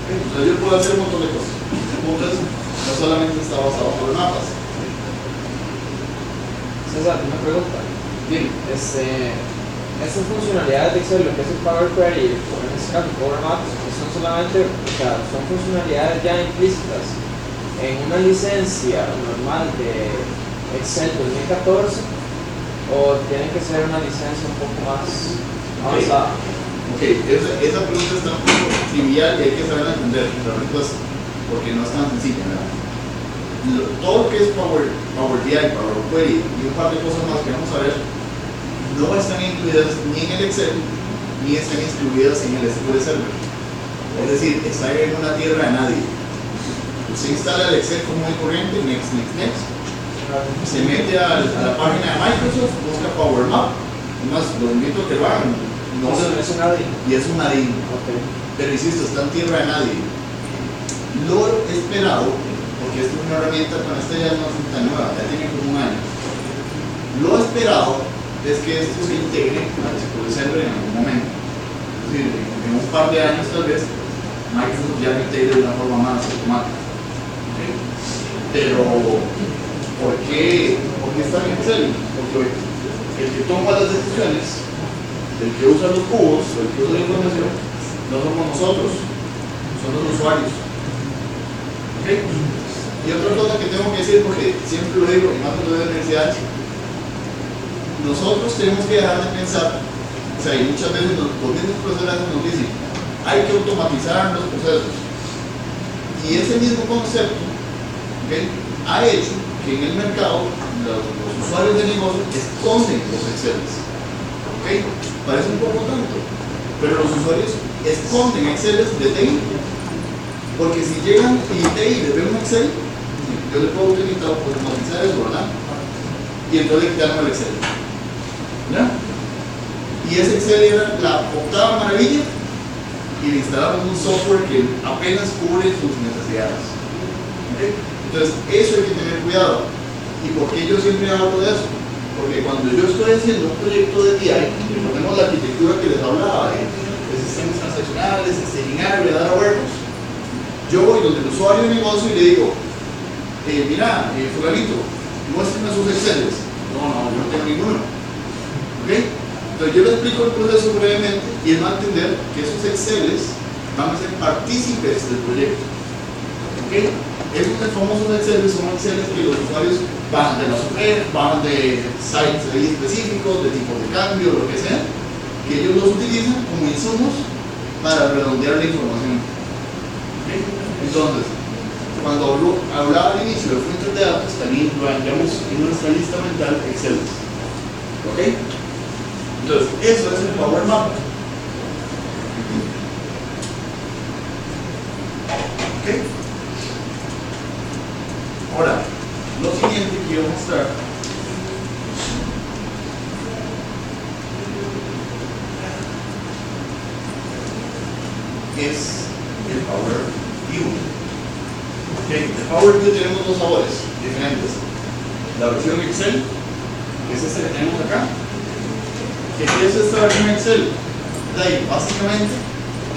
Entonces yo puedo hacer un montón de cosas. Entonces, no solamente está basado por mapas. César, una pregunta. Bien. Estas funcionalidades de Excel, lo que es el Power Query, o en este caso Power Maps, son solamente, o sea, son funcionalidades ya implícitas en una licencia normal de Excel 2014, o tiene que ser una licencia un poco más avanzada. Ok, esa pregunta está un poco trivial y hay que saber entender la respuesta, porque no es tan sencilla, ¿verdad? Todo lo que es Power BI, Power Query y un par de cosas más que vamos a ver, no están incluidas ni en el Excel, ni están incluidas en el SQL Server. Es decir, está en una tierra de nadie. Usted instala el Excel como muy corriente, next. Se mete a la página de Microsoft, busca Power Map. Además, los invito a que lo hagan. No es un ADI. Y es un ADI. Okay. Pero insisto, está en tierra de nadie. Lo esperado, porque esta es una herramienta, con esta ya no es tan nueva, ya tiene como un año. Lo esperado es que esto se integre al SQL Server en algún momento. Es decir, en un par de años tal vez, Microsoft ya lo integre de una forma más automática. ¿Okay? Pero, ¿por qué está en Excel? Porque el que toma las decisiones, el que usa los cubos, el que usa la información, no somos nosotros, son los usuarios. ¿Okay? Y otra cosa que tengo que decir, porque siempre lo digo, y más cuando doy la universidad, nosotros tenemos que dejar de pensar, o sea, y muchas veces los mismos profesores nos dicen, hay que automatizar los procesos. Y ese mismo concepto, ¿okay?, ha hecho que en el mercado los usuarios de negocio esconden los Exceles. ¿Okay? Parece un poco tonto, pero los usuarios esconden Exceles de TI, porque si llegan y TI les ve un Excel, yo le puedo utilizar o automatizar eso, ¿verdad? Y entonces le quitaron el Excel, ¿ya? Y Y ese Excel era la octava maravilla y le instalamos un software que apenas cubre sus necesidades. ¿Ok? Entonces, eso hay que tener cuidado. ¿Y por qué yo siempre hablo de eso? Porque cuando yo estoy haciendo un proyecto de TI, tenemos la arquitectura que les hablaba de sistemas transaccionales, staging area, data warehouse, yo voy donde el usuario de negocio y le digo, mira, fulanito, muéstrame sus Exceles. No, yo no tengo ninguno. ¿Ok? Entonces yo le explico el proceso brevemente y él va a entender que esos Exceles van a ser partícipes del proyecto. ¿Ok? Esos famosos Exceles son Exceles que los usuarios bajan de la software, bajan de sites ahí específicos, de tipos de cambio, lo que sea, que ellos los utilizan como insumos para redondear la información. ¿Okay? Entonces, cuando hablaba al inicio de fuentes de datos, también lo añadimos en nuestra lista mental Excel. ¿Ok? Entonces, eso es el Power Map. ¿Ok? Ahora, lo siguiente que quiero mostrar es el Power View. Okay. El Power View tenemos dos sabores diferentes. La versión Excel, que es esta que tenemos acá. ¿Qué es esta versión Excel? Ahí, básicamente,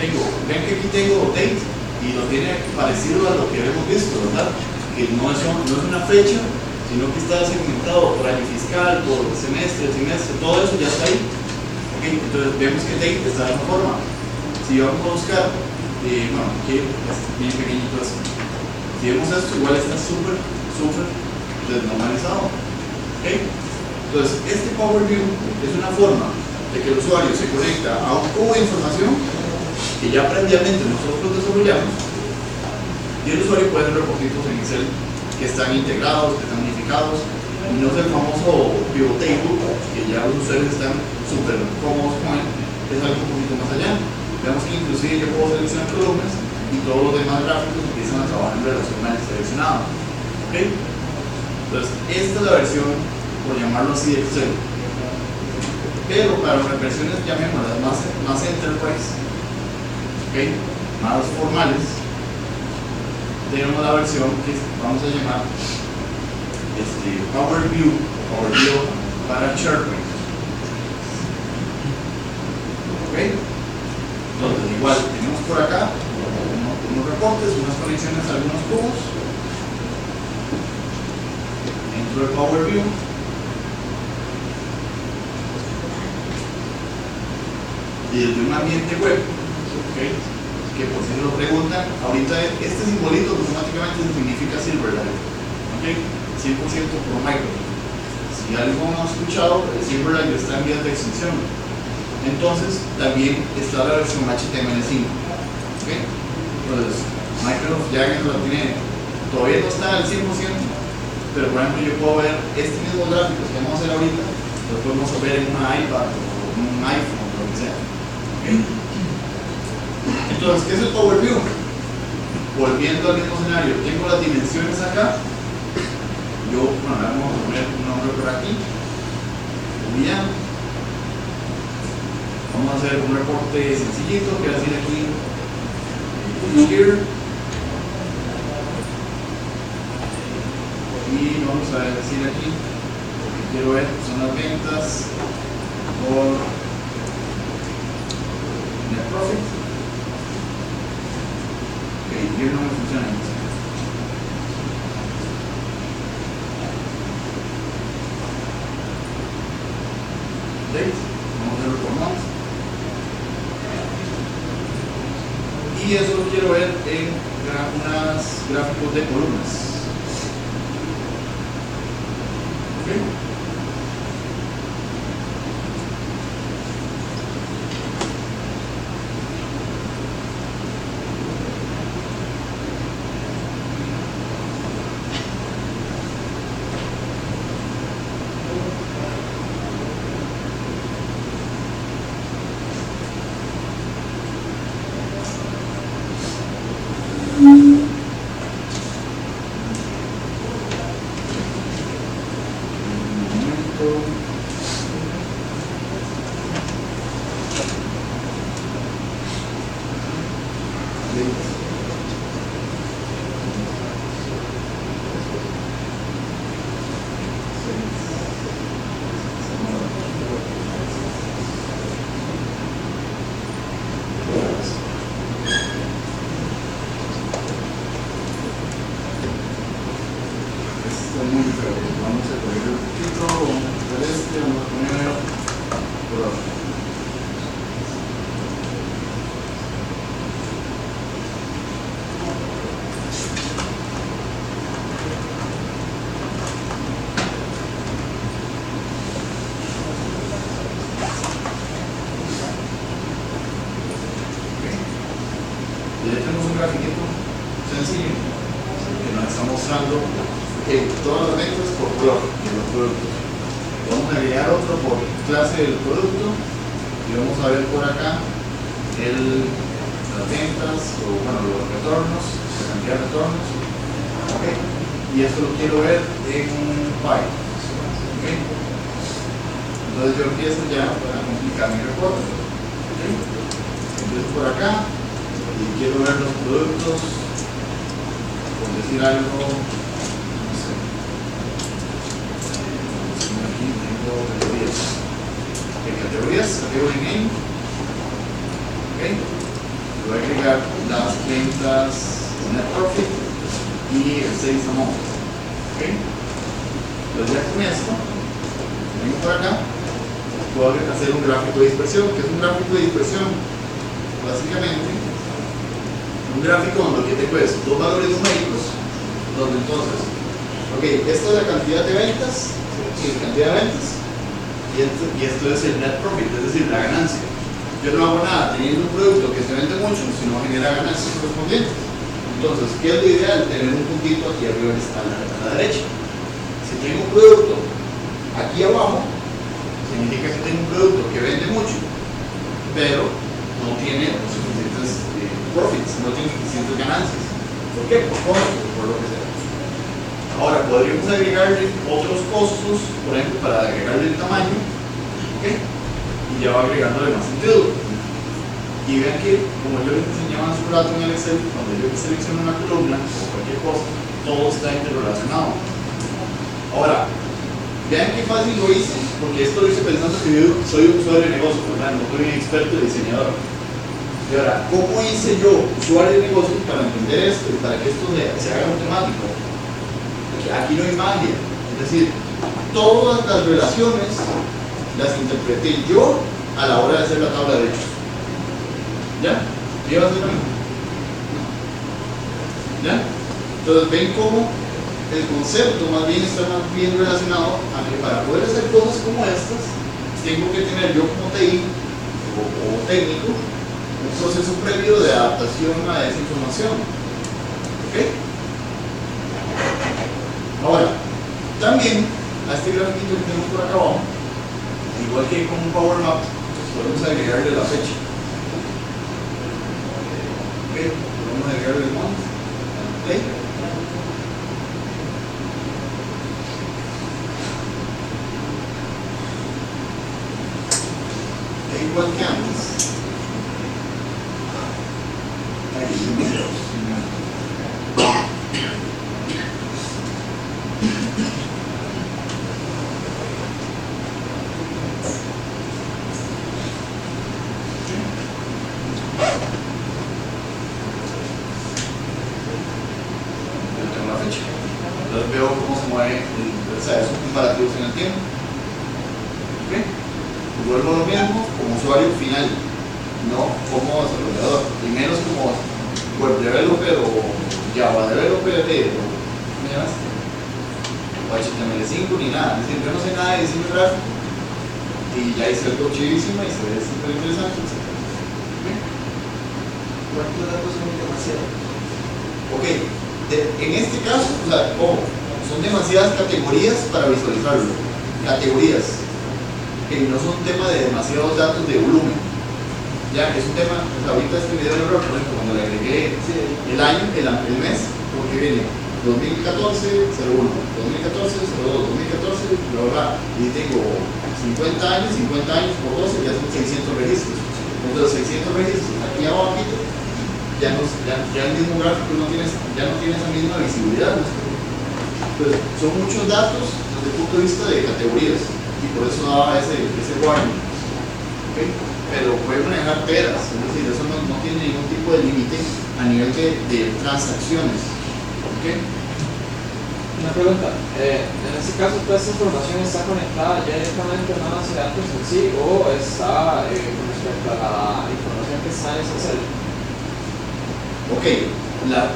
ven que aquí tengo date y lo tiene parecido a lo que hemos visto, ¿verdad? Que no es una fecha, sino que está segmentado por año fiscal, por semestre, todo eso ya está ahí. Okay. Entonces vemos que date está de una forma. Si vamos a buscar, bueno, aquí es bien pequeñito esto. Si vemos esto, igual está súper desnormalizado. ¿Okay? Entonces, este Power View es una forma de que el usuario se conecta a un cubo de información que ya previamente nosotros desarrollamos y el usuario puede ver reportitos en Excel que están integrados, que están unificados. Y no es el famoso pivot table, que ya los usuarios están súper cómodos con él, es algo un poquito más allá. Vemos que inclusive yo puedo seleccionar columnas y todos los demás gráficos empiezan a trabajar en relación al seleccionado. ¿Okay? Entonces, esta es la versión, por llamarlo así, de Excel. Pero para las versiones, llamémoslas más enterprise, ¿okay? Más formales, tenemos la versión que vamos a llamar Power View para SharePoint. ¿Okay? Entonces, igual, tenemos por acá unos reportes, unas conexiones a algunos cubos dentro del Power View. Y desde un ambiente web, ¿okay? Que por si lo preguntan, ahorita este simbolito automáticamente significa Silverlight, ¿okay? 100% por Microsoft. Si algo no ha escuchado, el Silverlight está en vías de extinción. Entonces, también está la versión HTML5. ¿Okay? Entonces, Microsoft ya que lo tiene, todavía no está al 100%, pero por ejemplo, yo puedo ver este mismo gráfico que vamos a hacer ahorita, lo podemos ver en una iPad o en un iPhone o lo que sea. ¿Okay? Entonces, ¿qué es el Power View? Volviendo al mismo escenario, tengo las dimensiones acá. Yo, bueno, vamos a poner un nombre por aquí. Bien. Vamos a hacer un reporte sencillito que va a decir aquí here. Y vamos a decir aquí lo que quiero ver son las ventas por net profit. Ok, here no me funciona. Date, vamos a hacerlo por month. Y eso lo quiero ver en unos gráficos de columnas. ¿Okay? grafiquito sencillo que nos está mostrando todas las ventas por color de los productos. Vamos a agregar otro por clase del producto y vamos a ver por acá las ventas o bueno, los retornos, la cantidad de retornos. ¿Okay? Y esto lo quiero ver en un pie. ¿Okay? Entonces yo empiezo ya a complicar mi reporte. ¿Okay? Empiezo por acá y quiero ver los productos, por decir algo, no sé. Aquí tengo categorías. ¿Qué categorías? Category name. ¿Okay? Voy a agregar las ventas net profit y el sales amount. ¿Okay? Entonces ya con esto, vengo por acá, puedo hacer un gráfico de dispersión. ¿Qué es un gráfico de dispersión? Básicamente, un gráfico donde lo que tengo es dos valores numéricos, donde entonces, ok, esta es la cantidad de ventas, y esto es el net profit, es decir, la ganancia. Yo no hago nada teniendo un producto que se vende mucho, sino genera ganancias correspondientes. Entonces, ¿qué es lo ideal? Tener un puntito aquí arriba a la derecha. Si tengo un producto aquí abajo, significa que tengo un producto que vende mucho, pero no tiene suficientes profits, no tiene suficientes ganancias. ¿Por qué? Por costos, por lo que sea. Ahora, podríamos agregarle otros costos, por ejemplo, para agregarle el tamaño, ¿okay? Y ya va agregándole más sentido. Y vean que, como yo les enseñaba hace un rato en el Excel, cuando yo selecciono una columna o cualquier cosa, todo está interrelacionado. Ahora, vean qué fácil lo hice, porque esto lo hice pensando que yo soy un usuario de negocio, ¿verdad? No soy un experto de diseñador. Y ahora, ¿cómo hice yo, usuario de negocios, para entender esto y para que esto se haga automático? Porque aquí no hay magia. Es decir, todas las relaciones las interpreté yo a la hora de hacer la tabla de hechos. ¿Ya? ¿Qué iba a hacer lo mismo? ¿Ya? Entonces, ven cómo el concepto más bien está más bien relacionado a que para poder hacer cosas como estas, tengo que tener yo como TI o técnico un proceso previo de adaptación a esa información. ¿Ok? Ahora, también a este grafiquito que tenemos por acá abajo, igual que con un Power Map, podemos agregarle la fecha. ¿Ok? Podemos agregarle el month. ¿Ok? Igual que antes. Entonces veo cómo se mueve, o sea, esos comparativos en el tiempo. ¿Okay? Y vuelvo a lo mismo como usuario final, no como desarrollador, y menos como web developer o Java developer o HTML5 ni nada. Es decir, yo no sé nada de diseño gráfico y ya hice algo chivísimo y se ve súper interesante, etc. ¿Okay? ¿Cuántos datos son demasiado? Ok. En este caso, o sea, ojo, son demasiadas categorías para visualizarlo. Categorías. Que no son un tema de demasiados datos de volumen. Ya, es un tema, pues ahorita este video de error, por ejemplo, cuando le agregué el año, el mes, porque viene 2014, 01, 2014, 02, 2014, bla, bla, y tengo 50 años por 12, ya son 600 registros. Entonces, 600 registros, aquí abajo, ya el mismo gráfico ya no tiene esa misma visibilidad. Entonces, son muchos datos desde el punto de vista de categorías y por eso daba ese warning. ¿Okay? Pero puede manejar peras, es decir, eso no tiene ningún tipo de límite a nivel de transacciones. ¿Okay? Una pregunta, en este caso toda esta información está conectada ya directamente a una base de datos en sí o está con respecto a la información que está en esa celda. Ok, la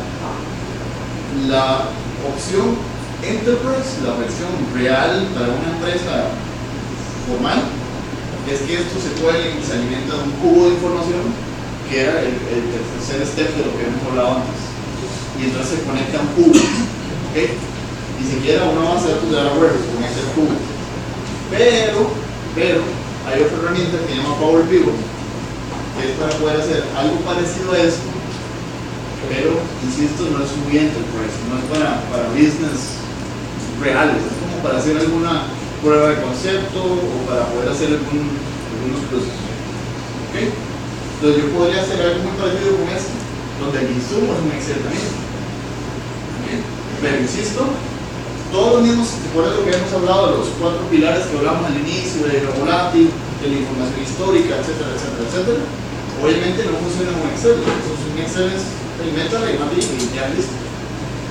opción Enterprise, la versión real para una empresa formal, es que esto se alimenta de un cubo de información que era el tercer step de lo que hemos hablado antes. Y entonces se conecta un cubo, ¿ok? Ni siquiera una base de datos de hardware se conecta el cubo. Pero hay otra herramienta que se llama Power Pivot, que es para poder hacer algo parecido a esto, pero insisto, no es muy enterprise, no es para business reales, es como para hacer alguna prueba de concepto o para poder hacer algunos procesos. ¿Okay? Entonces yo podría hacer algo muy parecido con esto, donde el insumo es un Excel también. ¿Okay? Pero insisto, todos los mismos, ¿te acuerdas de lo que hemos hablado de los 4 pilares que hablamos al inicio, de la volátil, de la información histórica, etcétera, etcétera, etcétera? Obviamente no funciona con Excel, entonces un Excel es métala y mate y ya listo.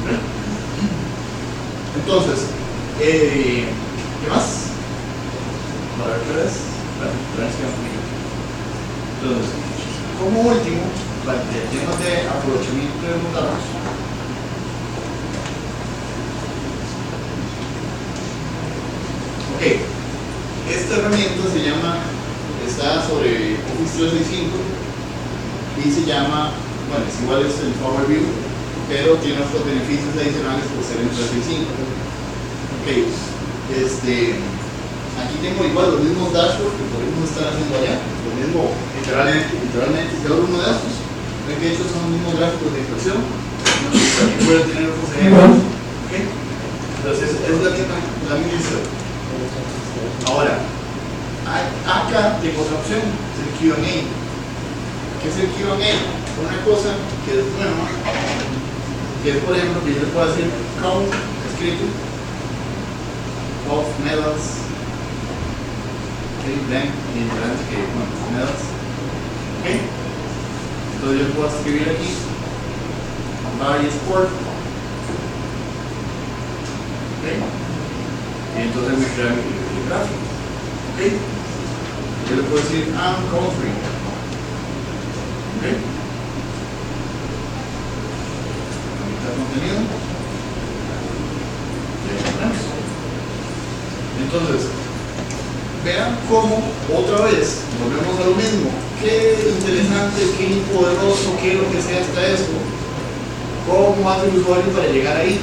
¿Okay? Entonces, ¿qué más? Para ver, entonces, como último, para temas de aprovechamiento de los datos, ok, esta herramienta se llama, está sobre Office 365 y se llama, bueno, es igual es el Power View, pero tiene otros beneficios adicionales por ser en 365. Ok, aquí tengo igual los mismos dashboards que podemos estar haciendo allá, lo mismo literalmente, si abro uno de estos, ven que estos son los mismos gráficos de inflación, aquí pueden tener otros ejemplos. Ok, entonces es la misma historia. Ahora, acá tengo otra opción, es el Q&A. ¿Qué es el Q&A? Una cosa que es nueva, que es por ejemplo que yo le puedo decir count escrito of medals, blank y delante que medals, ok, entonces yo puedo escribir aquí various sport, ok, y entonces me crea mi gráfico, ok, yo le puedo decir I'm country, ok, contenido. Entonces, vean cómo otra vez volvemos a lo mismo. Qué interesante, qué poderoso, qué lo que sea está esto. ¿Cómo hace el usuario para llegar ahí?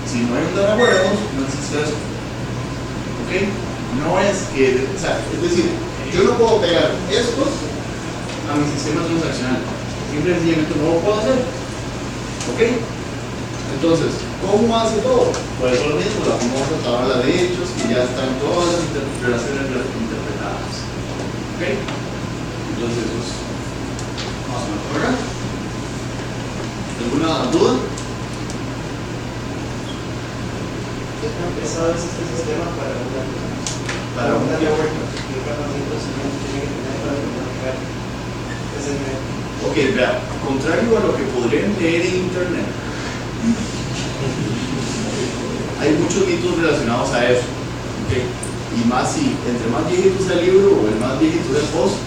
Si no hay un data warehouse, no existe eso. ¿Ok? No es que, o sea, es decir, yo no puedo pegar estos a mi sistema transaccional. Simple y sencillamente no lo puedo hacer. ¿Ok? Entonces, ¿cómo hace todo? Por eso lo mismo, la famosa tabla de hechos, que ya están todas las relaciones interpretadas. ¿Ok? Entonces, pues, vamos a ver por acá. ¿Alguna duda? ¿Qué tan pesado es este sistema para Para un network? ¿Qué herramientas tiene que tener para comunicar ese network? Ok, vea, contrario a lo que podrían leer en internet, hay muchos mitos relacionados a eso, ¿okay? Y más si entre más viejito sea el libro o el más viejito sea el post,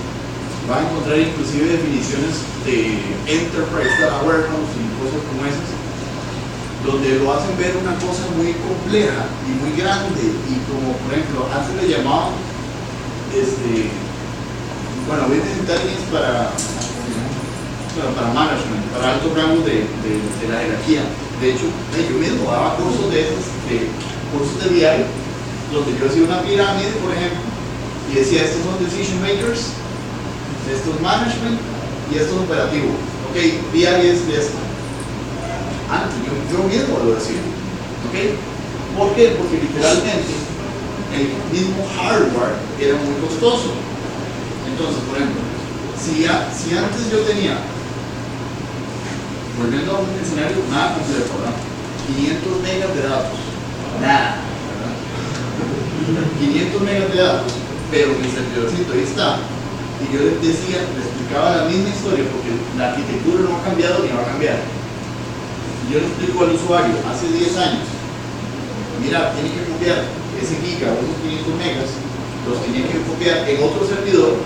van a encontrar inclusive definiciones de enterprise data warehouse y cosas como esas, donde lo hacen ver una cosa muy compleja y muy grande, y como por ejemplo antes le llamaban business intelligence para management, para altos rangos de la jerarquía. De hecho, yo mismo daba cursos de BI, donde yo hacía una pirámide, por ejemplo, y decía, estos son decision makers, estos management y estos operativos. Ok, BI es de esto. Antes, yo mismo lo decía. Ok, ¿por qué? Porque literalmente el mismo hardware era muy costoso. Entonces, por ejemplo, si antes yo tenía, volviendo a un escenario nada complejo, ¿verdad? 500 megas de datos, nada, ¿verdad? 500 megas de datos, pero mi servidorcito ahí está, y yo les decía, les explicaba la misma historia, porque la arquitectura no ha cambiado ni va a cambiar. Yo le explico al usuario hace 10 años, mira, tiene que copiar ese giga o esos 500 megas, los tenía que copiar en otro servidor.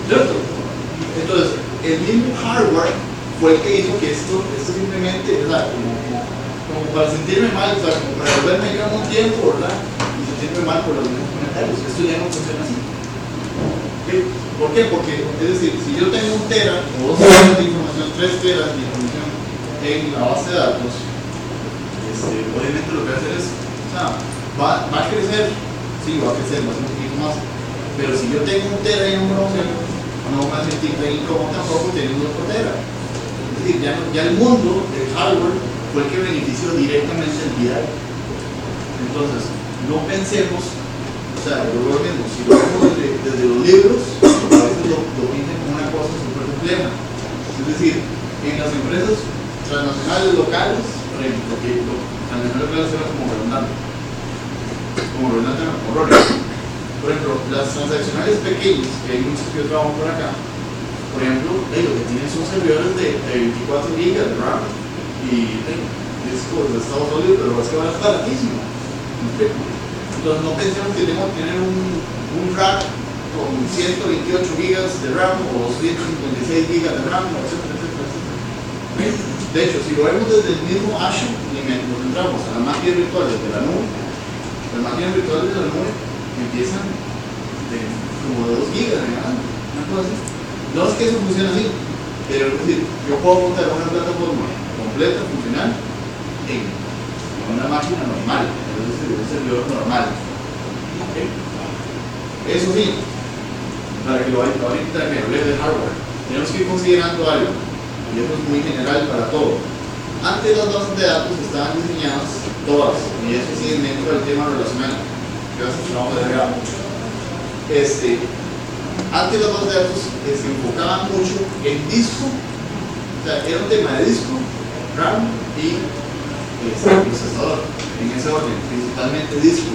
¿Cierto? Entonces, el mismo hardware fue el que hizo que esto simplemente, o sea, como para sentirme mal, o sea, como para volverme yo en un tiempo, ¿verdad? Y sentirme mal por los mismos comentarios. Esto ya no funciona así. ¿Okay? ¿Por qué? Porque, es decir, si yo tengo 1 tera o 2 teras de información, 3 teras de información en la base de datos, obviamente lo que va a hacer es, o sea, va a crecer, sí, va a crecer, va a ser un poquito más, pero si yo tengo 1 tera de información, no me hace tan incómodo tampoco teniendo 2 tera. Es decir, ya el mundo del hardware fue el que benefició directamente el día. Entonces, no pensemos, o sea, yo lo mismo, si lo vemos desde los libros, a veces lo pintan como una cosa súper compleja. Es decir, en las empresas transnacionales locales, por ejemplo, porque transnacionales locales suena como redundante, como errores. Por ejemplo, las transaccionales pequeñas, que hay muchos que yo trabajo por acá, por ejemplo, lo que tienen son servidores de 24 gigas de RAM y discos de Estados Unidos, pero es que ahora es baratísimo. Entonces no pensemos que tenemos que tener un rack con 128 gigas de RAM o 156 gigas de RAM, etcétera, etcétera, etcétera. De hecho, si lo vemos desde el mismo Azure y nos entramos a las máquinas virtuales de la nube, las máquinas virtuales de la nube empiezan como de 2 gigas, una cosa así. No es que eso funcione así, pero es decir, yo puedo montar una plataforma completa, funcional, en una máquina normal, es decir, un servidor normal. ¿Okay? Eso sí, para que lo vayan a quitar que hable de hardware, tenemos que ir considerando algo, y eso es muy general para todo. Antes las bases de datos estaban diseñadas todas, y eso sí dentro del tema relacional, que va a ser trabajo de agregado. Antes las bases de datos se enfocaban mucho en disco, o sea, era un tema de disco, RAM y procesador, en ese orden, principalmente disco.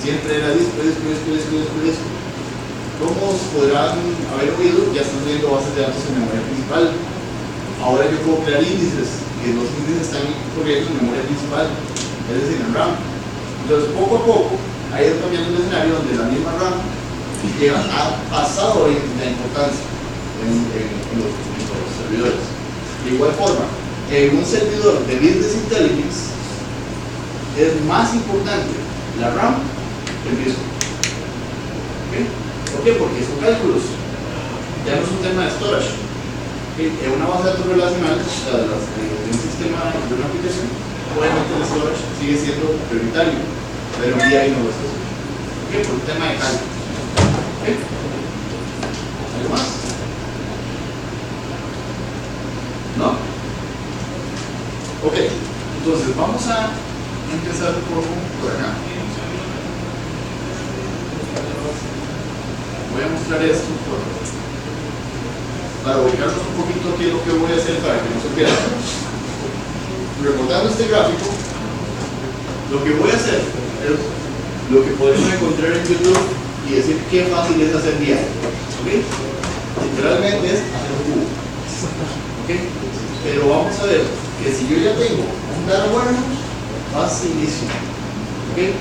Siempre era disco. Como podrán haber oído, ya están viendo bases de datos en memoria principal. Ahora yo puedo crear índices, que los índices están corriendo en memoria principal, es decir, en RAM. Entonces, poco a poco, ha ido cambiando el escenario donde la misma RAM ha pasado la importancia en los servidores. De igual forma, en un servidor de Business Intelligence es más importante la RAM que el disco. ¿Okay? ¿Por qué? Porque son cálculos, ya no es un tema de storage. ¿Okay? En una base de datos relacional, de un sistema, de una aplicación, obviamente el storage sigue siendo prioritario, pero hoy día no lo es. ¿Okay? Por un tema de cálculo. ¿Okay? ¿Algo más? ¿No? Ok, entonces vamos a empezar un poco por acá. Voy a mostrar esto para ubicarnos un poquito aquí lo que voy a hacer para que no se pierda. Recordando este gráfico, lo que voy a hacer es lo que podemos encontrar en YouTube y decir qué fácil es hacer diario. ¿Okay? Literalmente es hacer un cubo. ¿Okay? Pero vamos a ver que si yo ya tengo un data warehouse, facilísimo. ¿Okay?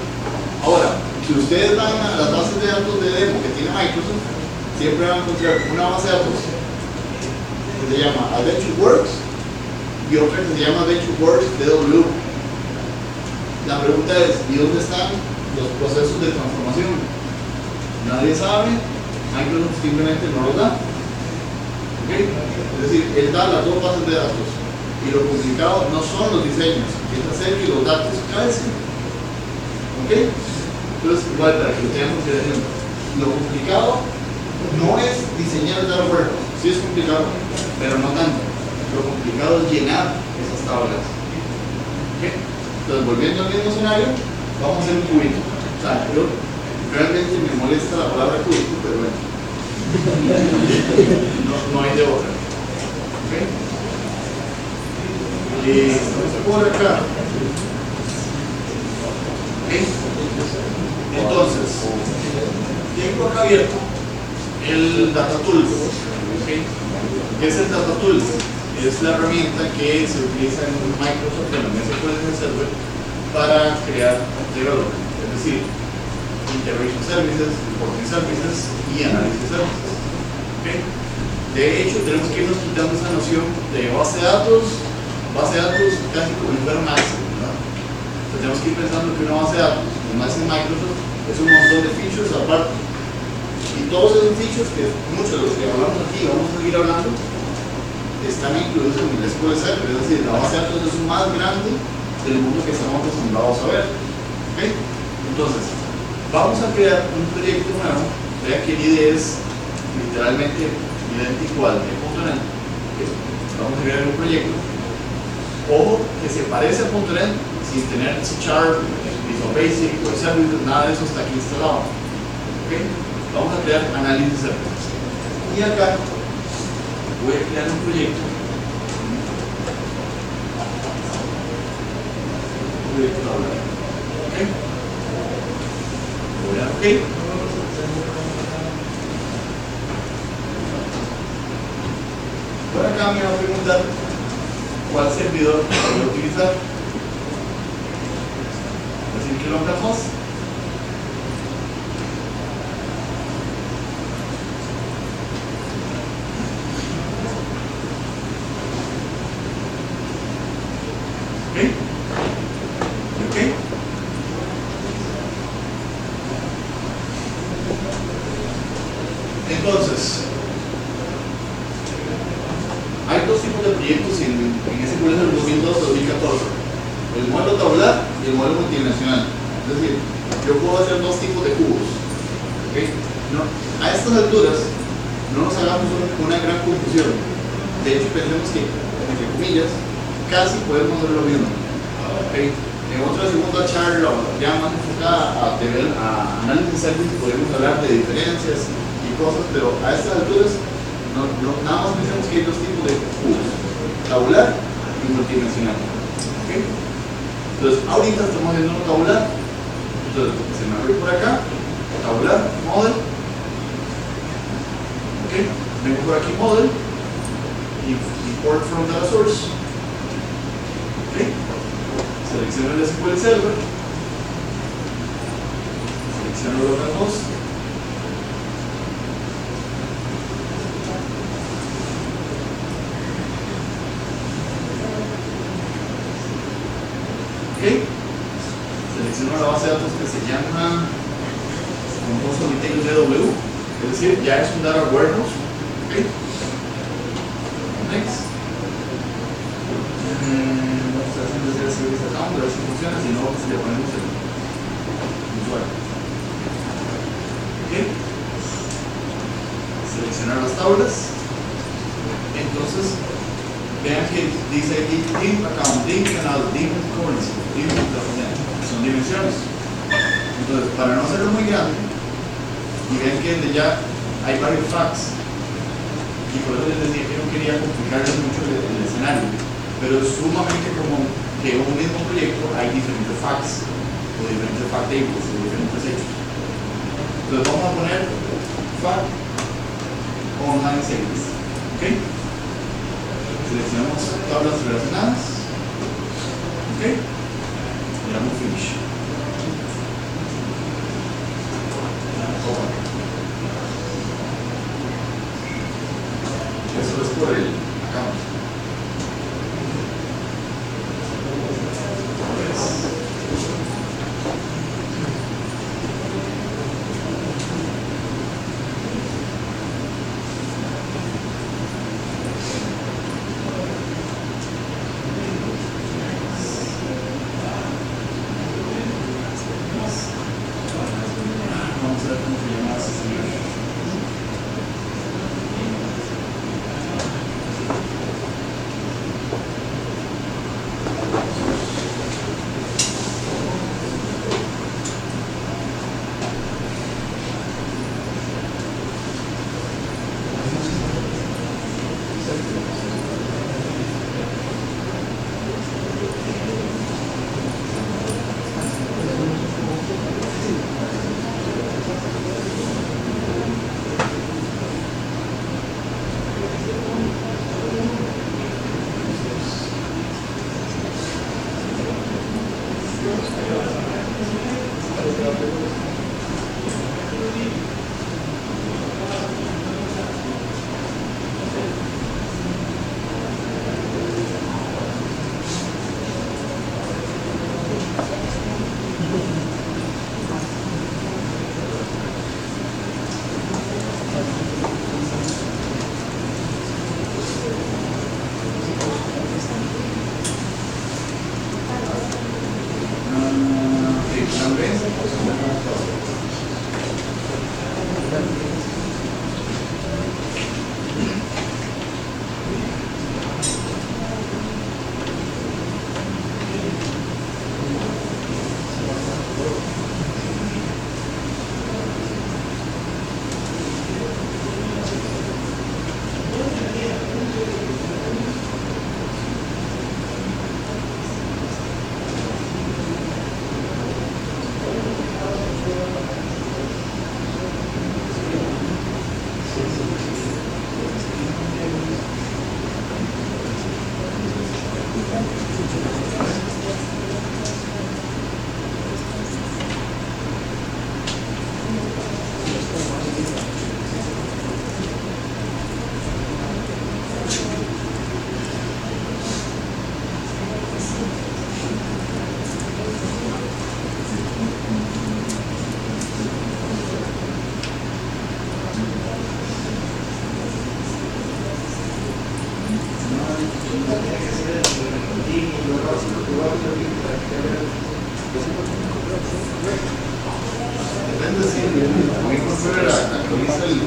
Ahora, si ustedes van a las bases de datos de demo que tiene Microsoft, siempre van a encontrar una base de datos que se llama AdventureWorks y otra que se llama AdventureWorks DW. La pregunta es, ¿y dónde están los procesos de transformación? Nadie sabe, Microsoft simplemente no los da. ¿Okay? Es decir, él da las dos bases de datos y lo complicado no son los diseños, es hacer que los datos calcen. ¿Okay? Entonces, igual para que lo tengan en consideración, lo complicado no es diseñar el data warehouse, sí es complicado, pero no tanto. Lo complicado es llenar esas tablas. ¿Okay? Entonces, volviendo al mismo escenario, vamos a hacer un cubito. O sea, yo realmente me molesta la palabra cubito, pero bueno. No hay de otra. ¿Okay? Vamos por acá. ¿Okay? Entonces, tengo acá abierto el Data Tool. ¿Okay? ¿Qué es el Data Tool? Es la herramienta que se utiliza en Microsoft, en el SQL Server, para crear development, es decir, integration services, reporting services y análisis services. ¿Okay? De hecho, tenemos que irnos quitando esa noción de base de datos casi como si fuera Maxim, ¿no? Entonces, tenemos que ir pensando que una base de datos, como es en Microsoft, es un montón de features aparte. Y Y todos esos features, que muchos de los que hablamos aquí, vamos a seguir hablando, están incluidos en el SQL Server, es decir, la base de datos es más grande del mundo que estamos acostumbrados a ver. ¿Okay? Entonces, vamos a crear un proyecto nuevo. Vean que el IDE es literalmente idéntico al de .NET. Vamos a crear un proyecto. Ojo, que se parece a .NET sin tener C#, Visual Basic, Web Services, nada de eso está aquí instalado. ¿Okay? Vamos a crear análisis de servicios. Y acá voy a crear un proyecto. ¿Ok? Voy a dar OK. Por acá me va a preguntar cuál servidor voy a utilizar. Voy a decir que localhost. Entonces, hay dos tipos de proyectos en SQL del 2012-2014: el modelo tabular y el modelo multidimensional. Es decir, yo puedo hacer dos tipos de cubos. ¿Okay? No, a estas alturas, no nos hagamos una gran confusión. De hecho, pensemos que, entre comillas, casi podemos hacer lo mismo. ¿Okay? En otra segunda charla, ya más enfocada a análisis de servicios, podemos hablar de diferencias y cosas, pero a estas alturas nada más pensemos que hay dos tipos de cubos: tabular y multidimensional. ¿Okay? Entonces, ahorita estamos haciendo uno tabular. Entonces, se me abre por acá, tabular, model. ¿Okay? Vengo por aquí, model, import from data source. ¿Okay? Selecciono el SQL Server, selecciono localhost, ¿ok? Selecciono la base de datos que se llama Composo Details DW, es decir, ya es un data warehouse. ¿Ok? Next. A ver si funciona, si no, pues le ponemos el usuario. ¿Ok? Seleccionar las tablas. Entonces, vean que dice aquí dim account, dim canal, dim currency, dim represent. Son dimensiones. Entonces, para no hacerlo muy grande, y vean que ya hay varios facts, y por eso les decía que no quería complicarles mucho el escenario, pero es sumamente común que en un mismo proyecto hay diferentes facts, o diferentes fact tables, o diferentes hechos. Entonces vamos a poner fact online savings. ¿Ok? Seleccionamos tablas relacionadas. ¿Ok? Le damos finish. Eso es por el account. Vamos a ver cómo se llama ese señor. decir, muy fuera actualiza el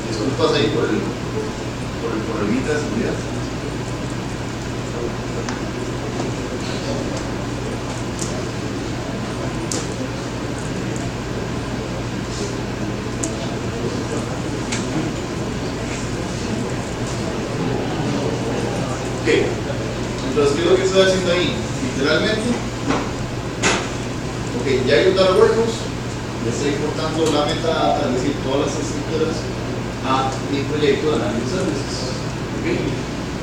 disculpas ahí por el problemita de seguridad. Ok, entonces, ¿qué es lo que estoy haciendo ahí? Literalmente, ok, ya hay un data warehouse, le estoy importando la metadata, es decir, todas las estructuras a mi proyecto de análisis de servicios. ¿Okay?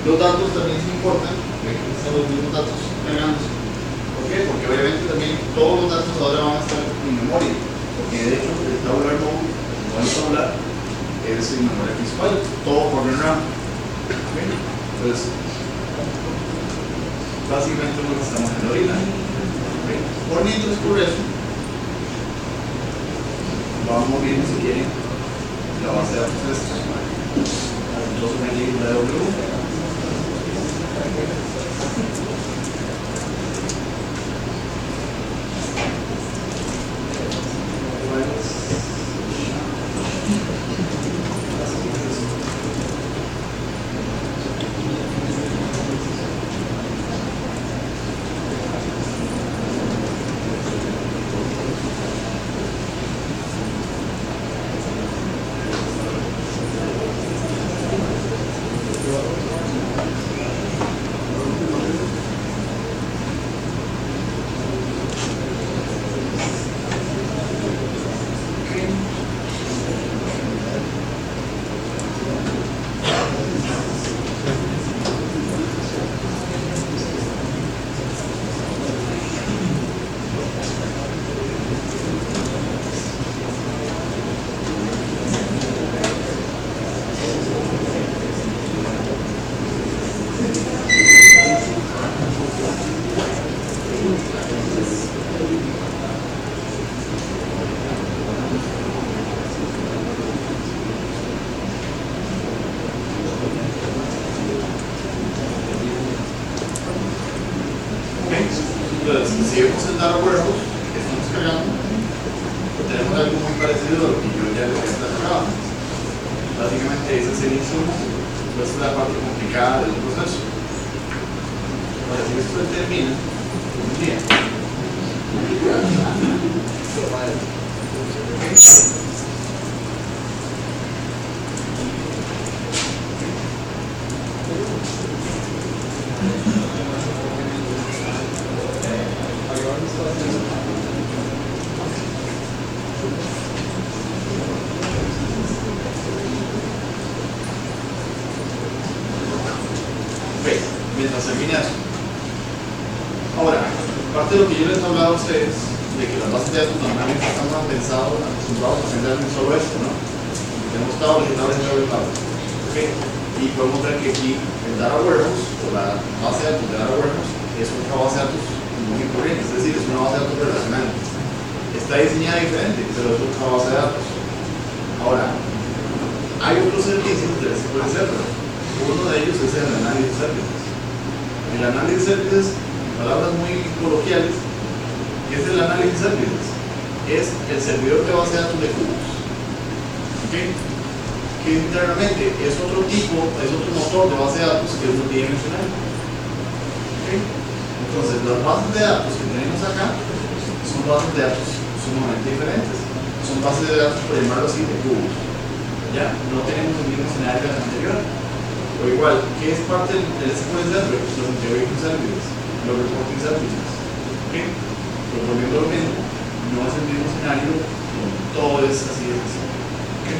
Los datos también se importan, están los mismos datos cargándose. ¿Por qué? Porque obviamente también todos los datos ahora van a estar en memoria, porque de hecho el tabular mode, como vamos a hablar, es en memoria principal, todo por RAM. ¿Okay? Entonces, básicamente lo que estamos haciendo ahorita. ¿Okay? Por mientras por eso, vamos viendo si quieren la base de datos esta. Entonces me llega la W. Entonces, si vemos el data warehouse que estamos cargando, tenemos algo muy parecido a lo que yo ya les he cargado. Básicamente ese es el insumo, esa es la parte complicada del proceso. Ahora, si esto termina, un día. Mientras termine eso. Ahora, parte de lo que yo les he hablado a ustedes, de que las bases de datos normalmente estamos acostumbrados a centrar en solo esto, ¿no? Tenemos tablas y tablas y tablas y tablas. ¿Okay? Y podemos ver que aquí el data warehouse, o la base de datos de data warehouse, es una base de datos muy corriente, es decir, es una base de datos relacional. Está diseñada diferente, pero es otra base de datos. Ahora, Hay otros servicios de SQL Server. Uno de ellos es el análisis de servicios. El análisis de servicios, en palabras muy coloquiales, ¿qué es el análisis de servicios? Es el servidor de base de datos de cubos. ¿Okay? Que internamente es otro tipo, es otro motor de base de datos que es multidimensional. ¿Okay? Entonces, las bases de datos que tenemos acá son bases de datos sumamente diferentes. Son bases de datos, por llamarlo así, de cubos. ¿Ya? No tenemos el mismo escenario que el anterior. O igual, ¿qué es parte del SQL Server? Los integration services, los reporting services. ¿Okay? Pero volviendo a lo mismo, no es el mismo escenario donde todo es así de sencillo. ¿Okay?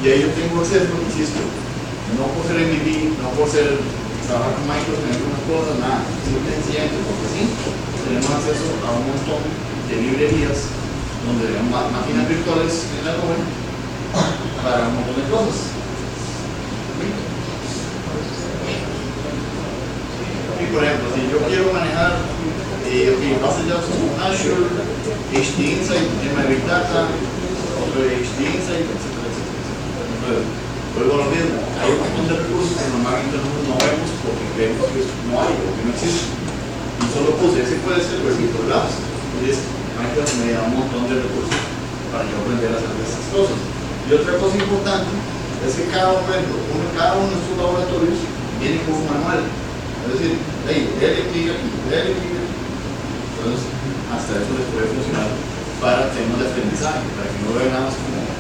Y ahí yo tengo acceso, insisto, no por ser MVP, no por ser trabajar con Microsoft en algunas cosas, nada, simplemente porque sí, tenemos acceso a un montón de librerías donde tenemos máquinas virtuales en la nube para un montón de cosas. Y por ejemplo, si yo quiero manejar bases de datos como Azure, HD Insight, Big Data, otro HD Insight, etc. Luego lo mismo, hay un montón de recursos que normalmente nosotros no vemos porque creemos que no hay o que no existen. Y solo puse ese puede ser el Virtual Labs. Y Microsoft me da un montón de recursos para yo aprender a hacer estas cosas. Y otra cosa importante es que cada uno de estos laboratorios viene con un manual. Es decir, hey, dale clic aquí, dale clic aquí. Entonces, hasta eso les puede funcionar para temas de aprendizaje, para que no vean nada más como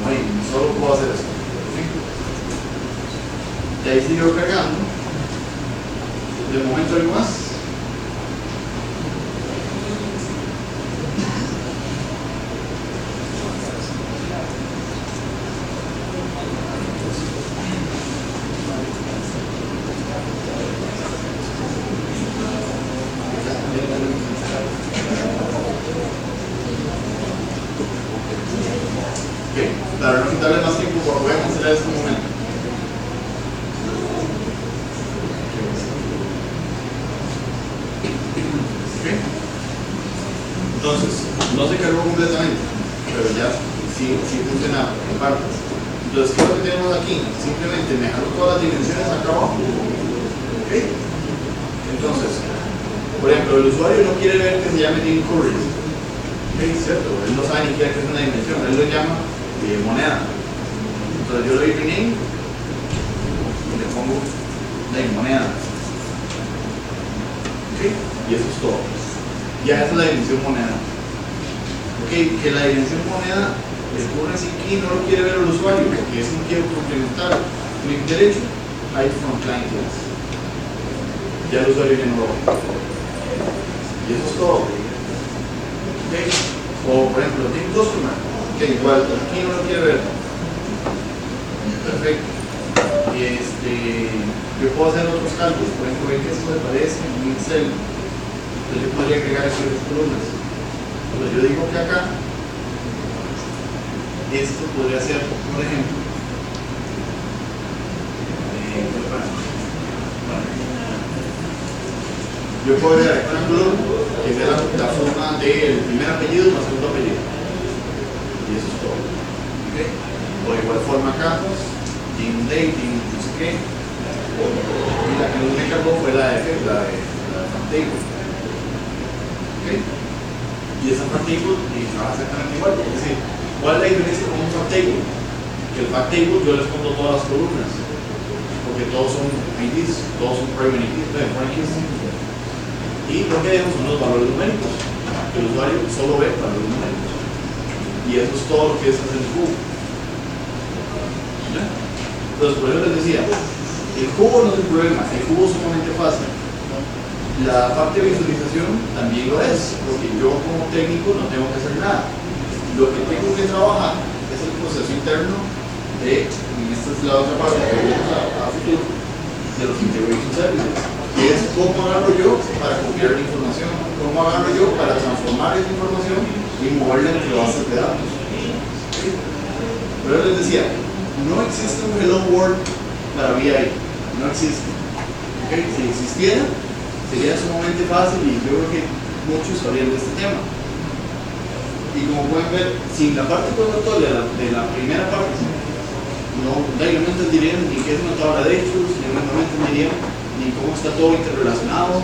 ahí, solo puedo hacer eso. ¿Sí? Y ahí siguió cargando. De momento algo más. Para no quitarle más tiempo, voy a cancelar este momento. ¿Okay? Entonces, no se cargó completamente, pero ya sí funciona en partes. Entonces, ¿qué es lo que tenemos aquí? Simplemente me jaló todas las dimensiones acá abajo. ¿Okay? Entonces, por ejemplo, el usuario no quiere ver que se llame Team Curry. ¿Okay? ¿Cierto? Él no sabe ni siquiera que es una dimensión, él lo llama moneda. Entonces yo le doy rename y le pongo la moneda. ¿Okay? Y eso es todo. Ya esa es la dimensión moneda. ¿Okay? Que la dimensión moneda el currency key no lo quiere ver el usuario porque es un quiero complementar. Clic derecho, hide from client class. Ya el usuario ya no lo ve. Y eso es todo. ¿Okay? O por ejemplo, team customer. Que igual aquí no lo quiere ver. Perfecto. Yo puedo hacer otros cálculos. Por ejemplo, ven que esto me parece en Excel. Entonces yo podría agregar esas columnas. Entonces yo digo que acá Esto podría ser, por ejemplo, yo podría dar, por ejemplo, que sea la suma del primer apellido más segundo apellido. Y eso es todo. ¿Okay? O de igual forma acá, in dating, no sé qué. Y la que nos me cargó fue la de fact table. ¿Okay? Y esa fact table trabaja exactamente igual. Es decir, ¿cuál es la diferencia con un fact table? Que el fact table yo les pongo todas las columnas. Porque todos son IDs, todos son private keys. Y lo que vemos son los valores numéricos. El usuario solo ve valores numéricos. Y eso es todo lo que es hacer el cubo. ¿Ya? Entonces, por eso les decía, el cubo no es el problema, el cubo es sumamente fácil. La parte de visualización también lo es, porque yo como técnico no tengo que hacer nada. Lo que tengo que trabajar es el proceso interno de, y esta es la otra parte que vamos a futuro, de los integration services, que es cómo agarro yo para copiar la información, cómo agarro yo para transformar esa información y moverla entre bases de datos. ¿Sí? Pero les decía, no existe un Hello World para VI, no existe. ¿Okay? Si existiera, sería sumamente fácil y yo creo que muchos sabrían de este tema. Y como pueden ver, sin la parte conductora de la primera parte, no entenderían ni qué es una tabla de hechos, no entenderían ni cómo está todo interrelacionado.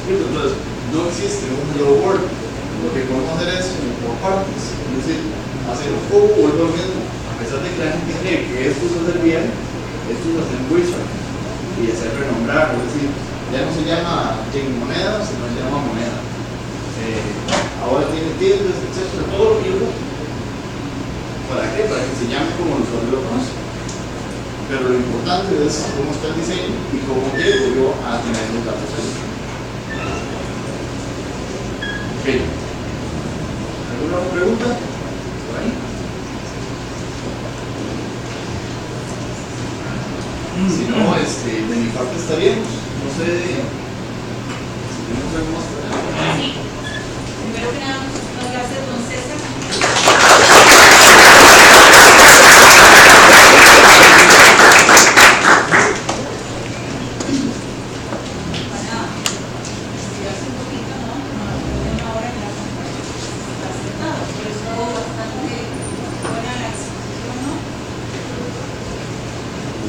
Entonces, no existe un Hello World. Lo que podemos hacer es por partes, es decir, hacer un poco o lo mismo. A pesar de que la gente cree que esto es hacer bien, esto es hacer wizard y hacer renombrar, es decir, ya no se llama moneda, se nos llama moneda. Ahora tiene tildes, etcétera, todo lo que yo. ¿Para qué? Para que se llame como el usuario lo conoce. Pero lo importante es cómo está el diseño y cómo llego yo a tener los datos ahí. Ok. ¿Alguna otra pregunta? ¿Por ahí? Si no, de mi parte estaríamos. No sé si tenemos algo más para adelante. Sí. Primero que nada, muchas gracias, don César.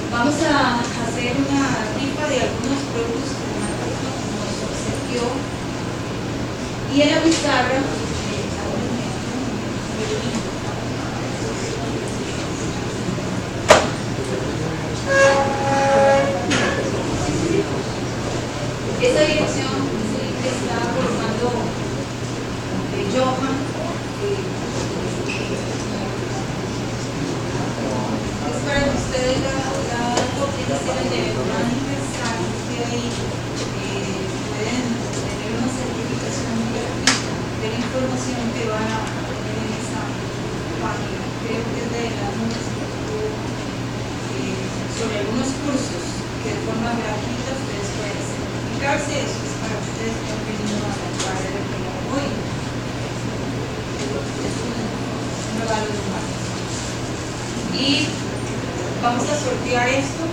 Vamos a hacer una rifa de algunos productos que nos obsequió. Y en la pizarra, esa dirección que está colocando Johan. Es para que ustedes la copia que se les debe un aniversario que ahí pueden tener una certificación gratuita de la información que van a tener en esa página. Creo que es de la sobre algunos cursos que de forma gratuita ustedes pueden certificarse. Eso es para ustedes que han venido a la clase de hoy. Es un regalo de marcas. Y vamos a sortear esto.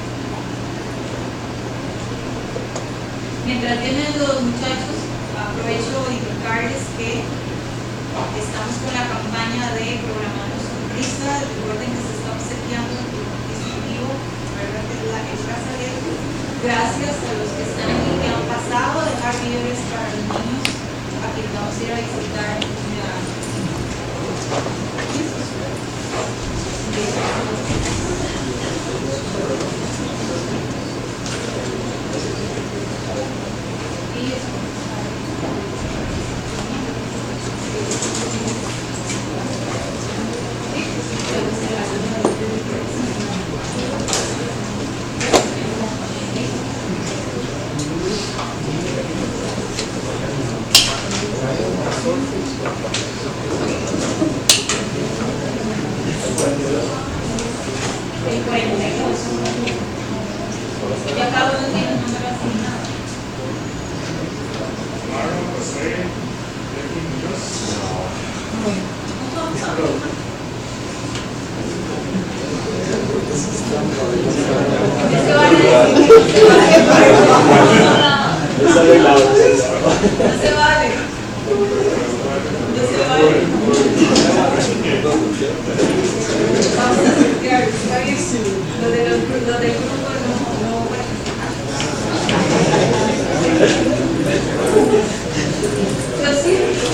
Mientras vienen los muchachos, aprovecho de indicarles que estamos con la campaña de Programando Sonrisa. Recuerden que se está obsequiando un dispositivo, ¿verdad? Que es el brazalete. Gracias a los que están aquí que han pasado a dejar libres para los niños a quienes vamos a ir a visitar. Ya acabo de decir el número asignado. Es que van a decir que no se vale. Es arreglado. No se vale. No se vale. Vamos a sortear, está bien. Lo del grupo no participa. Lo siento.